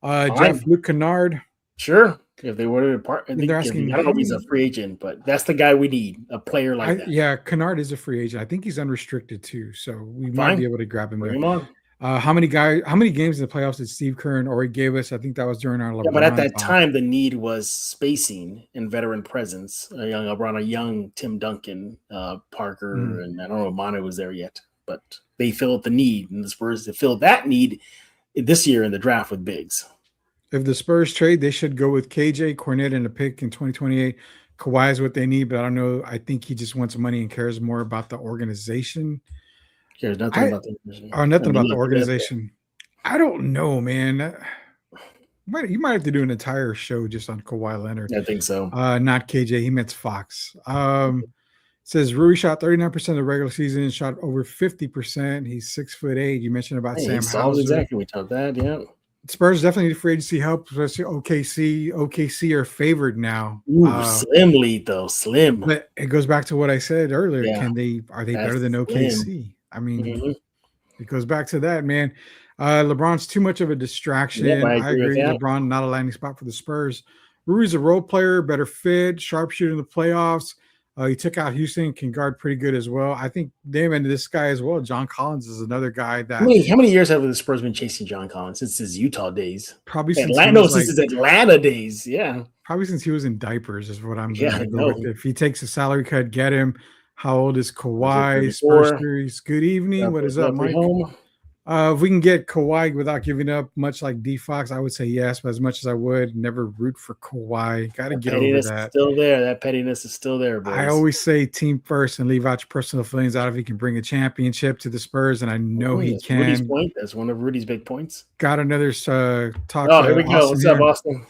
Jeff, Luke Kennard. Sure. If they were to part, I don't know if he's a free agent, but that's the guy we need, a player like that. Yeah, Kennard is a free agent. I think he's unrestricted too, so we might be able to grab him there. Bring him on. How many games in the playoffs did Steve Kerr and Ori gave us? I think that was during our LeBron. Yeah, but at that time, the need was spacing and veteran presence. A young LeBron, a young Tim Duncan, Parker, and I don't know if Manu was there yet, but they filled the need, and the Spurs filled that need this year in the draft with bigs. If the Spurs trade, they should go with KJ, Cornette, and a pick in 2028. Kawhi is what they need, but I don't know. I think he just wants money and cares more about the organization. Cares nothing about the organization. Or nothing about the organization. I don't know, man. You might have to do an entire show just on Kawhi Leonard. I think so. Not KJ. He meant Fox. It says Rui shot 39% of the regular season and shot over 50%. He's 6'8". You mentioned about Sam Hauser. Exactly. We talked that, yeah. Spurs definitely need free agency help, especially OKC. OKC are favored now. Slim lead though, slim. But it goes back to what I said earlier. Yeah. Are they better than OKC? Slim. I mean, it goes back to that, man. LeBron's too much of a distraction. Yeah, I agree. LeBron not a landing spot for the Spurs. Rui's a role player, better fit, sharpshooter in the playoffs. He took out Houston, can guard pretty good as well. I think and this guy as well. John Collins is another guy that. How many years have the Spurs been chasing John Collins since his Utah days? Probably since his Atlanta days. Yeah, probably since he was in diapers is what I'm going to go with. If he takes a salary cut, get him. How old is Kawhi? Spurs series. Good evening. What is up, Mike? If we can get Kawhi without giving up much like D Fox, I would say yes, but as much as I would, never root for Kawhi. Got to get over that. Still there. That pettiness is still there. Boys. I always say team first and leave out your personal feelings out if he can bring a championship to the Spurs, and I know he can. Rudy's point. That's one of Rudy's big points. Got another talk. Oh, here we go. What's up, Austin?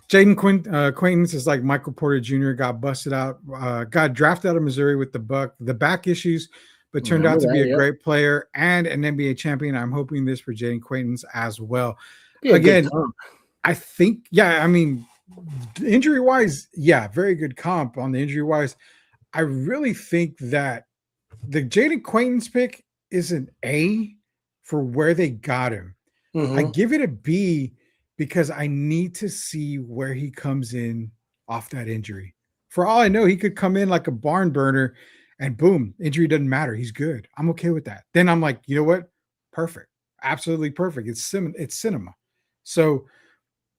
Jaden Acquaintance is like Michael Porter Jr. Got busted out, got drafted out of Missouri with the back issues, but turned out to be a great player and an NBA champion. I'm hoping this for Jaden Acquaintance as well. Again, I think, I mean, injury-wise, very good comp on the injury-wise. I really think that the Jaden Acquaintance pick is an A for where they got him. I give it a B because I need to see where he comes in off that injury. For all I know, he could come in like a barn burner and boom, injury doesn't matter. He's good. I'm okay with that. Then I'm like, you know what? Perfect. Absolutely perfect. It's cinema. So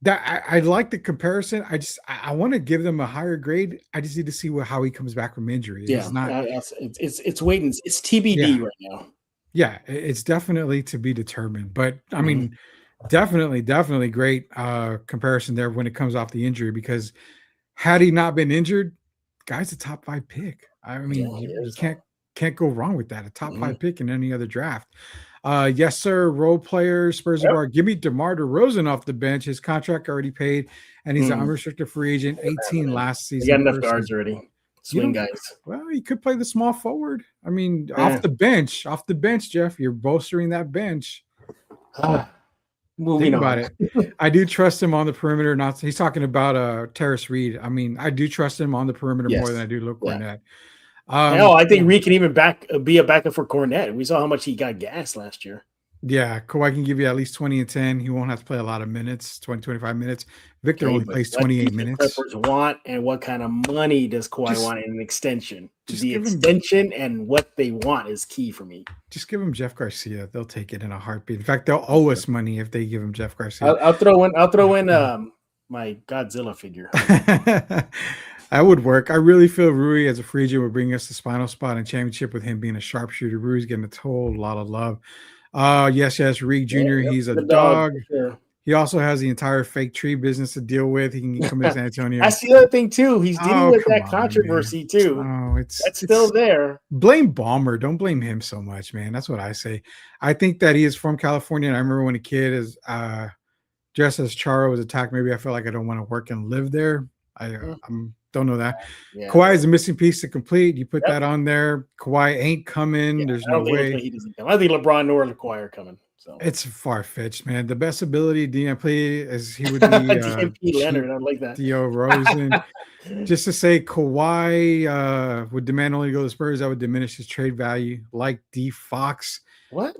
that I like the comparison. I want to give them a higher grade. I just need to see how he comes back from injury. It's waiting. It's TBD right now. Yeah, it's definitely to be determined. But I mean, definitely great comparison there when it comes off the injury, because had he not been injured, guy's a top 5 pick. I mean, you can't go wrong with that. A top 5 pick in any other draft. Yes, sir. Role player, Spurs bar. Give me DeMar DeRozan off the bench. His contract already paid, and he's an unrestricted free agent. 18 last season. He got enough guards already. Swing guys. Well, he could play the small forward. I mean, off the bench, Jeff. You're bolstering that bench. Moving Think about on. it. I do trust him on the perimeter. Not he's talking about Terrace Reed. I mean, I do trust him on the perimeter more than I Yes. do Luke Yeah. Cornett. Hell, I think Reed can even be a backup for Cornette. We saw how much he got gas last year. Yeah, Kawhi can give you at least 20 and 10. He won't have to play a lot of minutes, 20, 25 minutes. Victor only plays What 28 do the minutes. Clippers want, and what kind of money does Kawhi want in an extension? The extension and what they want is key for me. Just give him Jeff Garcia. They'll take it in a heartbeat. In fact, they'll owe us money if they give him Jeff Garcia. I'll throw in my Godzilla figure. That would work. I really feel Rui as a free agent would bring us the spinal spot and championship with him being a sharpshooter. Rui's getting a whole lot of love. Yes, Reed Jr. He's a dog. Sure. He also has the entire fake tree business to deal with. He can come to San Antonio. That's the other thing too. He's dealing with that controversy too. Oh, it's still there. Blame Ballmer. Don't blame him so much, man. That's what I say. I think that he is from California, and I remember when a kid is dressed as Charo was attacked. Maybe I feel like I don't want to work and live there. I don't know that. Yeah. Kawhi is a missing piece to complete. You put that on there. Kawhi ain't coming. Yeah, there's no way. He doesn't come. I think LeBron nor Kawhi are coming. So it's far-fetched, man. The best ability Dion play is he would be DMP Leonard. I like that. Dio Rosen. Just to say Kawhi would demand only to go to the Spurs, that would diminish his trade value. Like D Fox. What?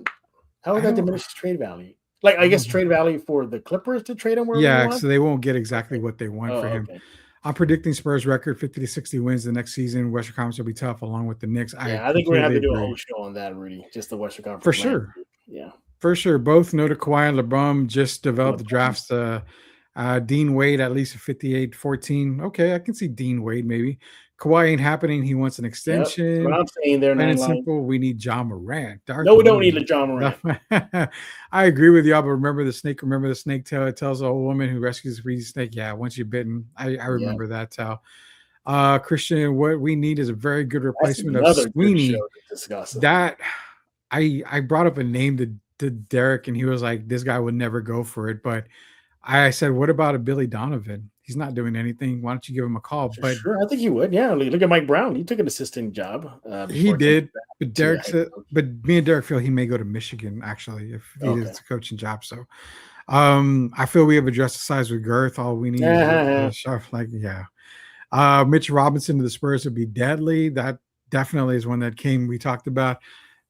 How would that diminish his trade value? Like I guess trade value for the Clippers to trade him where so they won't get exactly what they want for him. Okay. I'm predicting Spurs record 50 to 60 wins the next season. Western Conference will be tough along with the Knicks. I think we're gonna have to do a whole show on that, Rudy. Just the Western Conference. For sure. Yeah. For sure. Both know that Kawhi and LeBron just developed the drafts. Dean Wade at least a 58-14. Okay, I can see Dean Wade maybe. Kawhi ain't happening. He wants an extension. What I'm saying there, and simple. We need John Morant. No, we don't need a John Morant. I agree with y'all, but remember the snake. Remember the snake tale. It tells a old woman who rescues a greedy snake. Yeah, once you're bitten, I remember that tale. Christian, what we need is a very good replacement of Sweeney. That I brought up a name to Derek, and he was like, "This guy would never go for it." But I said, "What about a Billy Donovan? He's not doing anything. Why don't you give him a call?" But sure, I think he would. Yeah, look at Mike Brown. He took an assistant job. He did, but Derek said, but me and Derek feel he may go to Michigan actually if he gets a coaching job. So, I feel we have addressed the size with girth. All we need is sharp. Mitch Robinson to the Spurs would be deadly. That definitely is one that we talked about.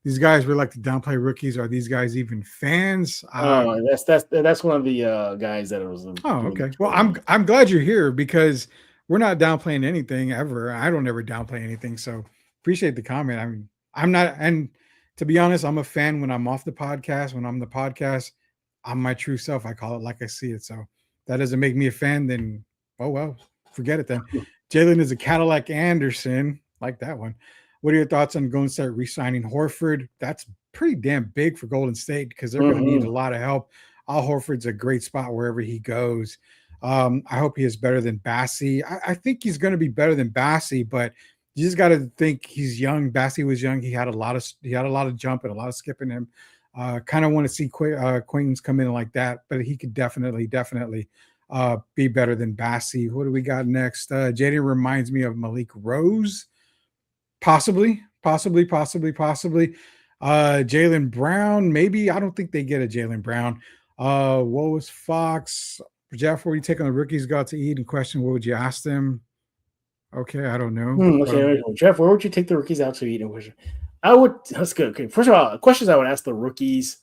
These guys would like to downplay rookies. Are these guys even fans? That's one of the guys that was. Okay. Well, I'm glad you're here because we're not downplaying anything ever. I don't ever downplay anything. So appreciate the comment. I mean, I'm not. And to be honest, I'm a fan when I'm off the podcast. When I'm the podcast, I'm my true self. I call it like I see it. So that doesn't make me a fan. Then oh well, forget it then. Jalen is a Cadillac Anderson. Like that one. What are your thoughts on Golden State re-signing Horford? That's pretty damn big for Golden State because they're going to need a lot of help. Al Horford's a great spot wherever he goes. I hope he is better than Bassie. I think he's going to be better than Bassie, but you just got to think he's young. Bassie was young. He had a lot of jump and a lot of skip in him. Kind of want to see Quaintance come in like that, but he could definitely be better than Bassie. What do we got next? Jaden reminds me of Malik Rose. Possibly. Jaylen Brown, maybe. I don't think they get a Jaylen Brown. What was Fox? Jeff, where you take on the rookies go out to eat and question, what would you ask them? Okay, I don't know. Jeff, where would you take the rookies out to eat and question? That's good. Okay. First of all, questions I would ask the rookies.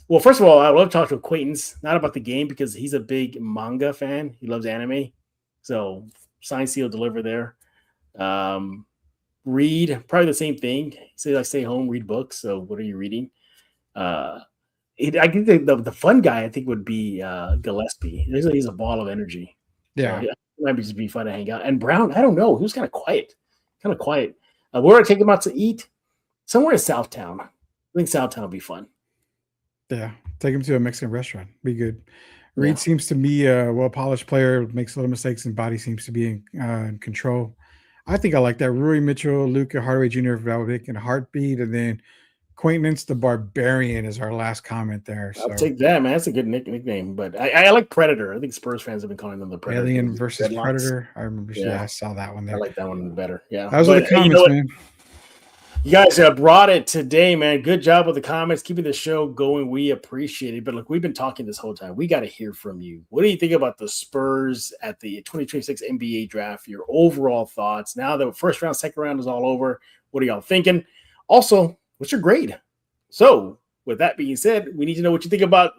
Well, first of all, I would love to talk to Acquaintance, not about the game because he's a big manga fan. He loves anime. So sign, seal, deliver there. Read, probably the same thing. Stay home, read books. So what are you reading? I think the fun guy I think would be Gillespie. He's a ball of energy. Yeah. It might just be fun to hang out. And Brown, I don't know. He was kind of quiet. Where would I take him out to eat? Somewhere in Southtown. I think Southtown would be fun. Yeah. Take him to a Mexican restaurant. Be good. Reed seems to be a well-polished player, makes little mistakes, and body seems to be in control. I think I like that. Rui Mitchell, Luka Hardaway Jr. for Valdick and Heartbeat, and then Quaintance the Barbarian is our last comment there. So. I'll take that, man. That's a good nickname. But I like Predator. I think Spurs fans have been calling them the Predator. Alien versus Predator. I remember. Yeah, I saw that one there. I like that one better. Yeah, those are the comments, man. You guys have brought it today, man. Good job with the comments, keeping the show going. We appreciate it. But look, we've been talking this whole time. We got to hear from you. What do you think about the Spurs at the 2026 NBA Draft? Your overall thoughts. Now the first round, second round is all over. What are y'all thinking? Also, what's your grade? So, with that being said, we need to know what you think about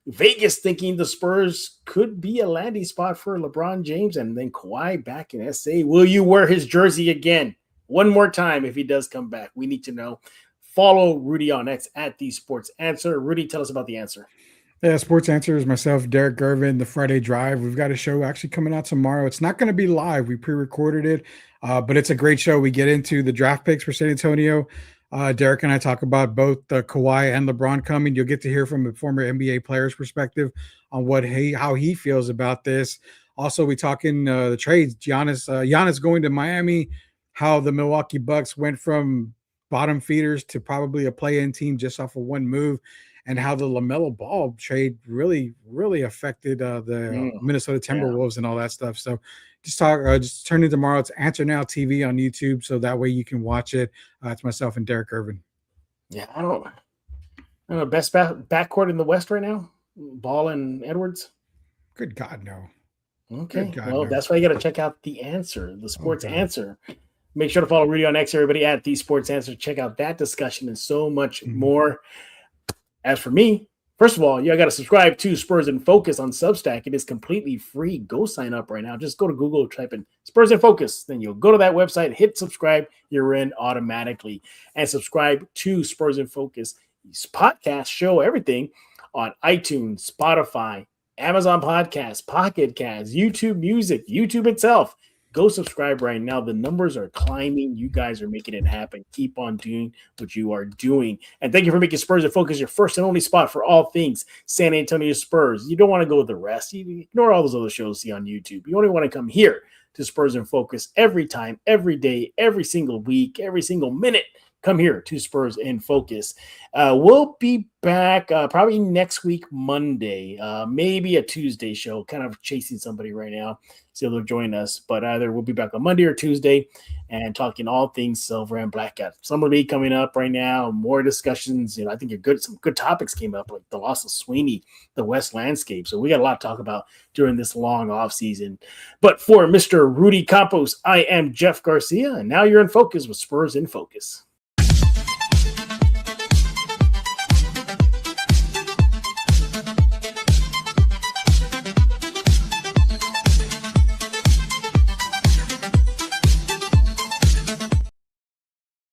Vegas thinking the Spurs could be a landing spot for LeBron James and then Kawhi back in SA. Will you wear his jersey again? One more time if he does come back. We need to know. Follow Rudy on X at The Sports Answer. Rudy, tell us about the answer. Yeah, Sports Answer is myself, Derek Gervin, the Friday Drive. We've got a show actually coming out tomorrow. It's not going to be live. We pre-recorded it, but it's a great show. We get into the draft picks for San Antonio. Derek and I talk about both Kawhi and LeBron coming. You'll get to hear from a former NBA player's perspective on how he feels about this. Also, we talk in the trades. Giannis going to Miami, how the Milwaukee Bucks went from bottom feeders to probably a play-in team just off of one move, and how the LaMelo Ball trade really, really affected the Minnesota Timberwolves and all that stuff. So just turn in tomorrow. It's Answer Now TV on YouTube, so that way you can watch it. It's myself and Derek Irvin. Yeah, I don't know. Best backcourt in the West right now? Ball and Edwards? Good God, no. Okay, that's why you got to check out the answer, the Sports Answer. Make sure to follow Rudy on X, everybody, at The Sports Answer. Check out that discussion and so much more. As for me, first of all, you got to subscribe to Spurs in Focus on Substack. It is completely free. Go sign up right now. Just go to Google, type in Spurs in Focus. Then you'll go to that website, hit subscribe. You're in automatically. And subscribe to Spurs in Focus podcast show, everything on iTunes, Spotify, Amazon Podcasts, Pocket Casts, YouTube Music, YouTube itself. Go subscribe right now. The numbers are climbing. You guys are making it happen. Keep on doing what you are doing. And thank you for making Spurs in Focus your first and only spot for all things San Antonio Spurs. You don't want to go with the rest. You ignore all those other shows you see on YouTube. You only want to come here to Spurs in Focus every time, every day, every single week, every single minute. Come here to Spurs in Focus. We'll be back probably next week, Monday, maybe a Tuesday show, kind of chasing somebody right now. So they'll join us, but either we'll be back on Monday or Tuesday and talking all things silver and blackout. Summer League coming up right now, more discussions. I think some good topics came up, like the loss of Sweeney, the West landscape. So we got a lot to talk about during this long off season. But for Mr. Rudy Campos, I am Jeff Garcia, and now you're in Focus with Spurs in Focus.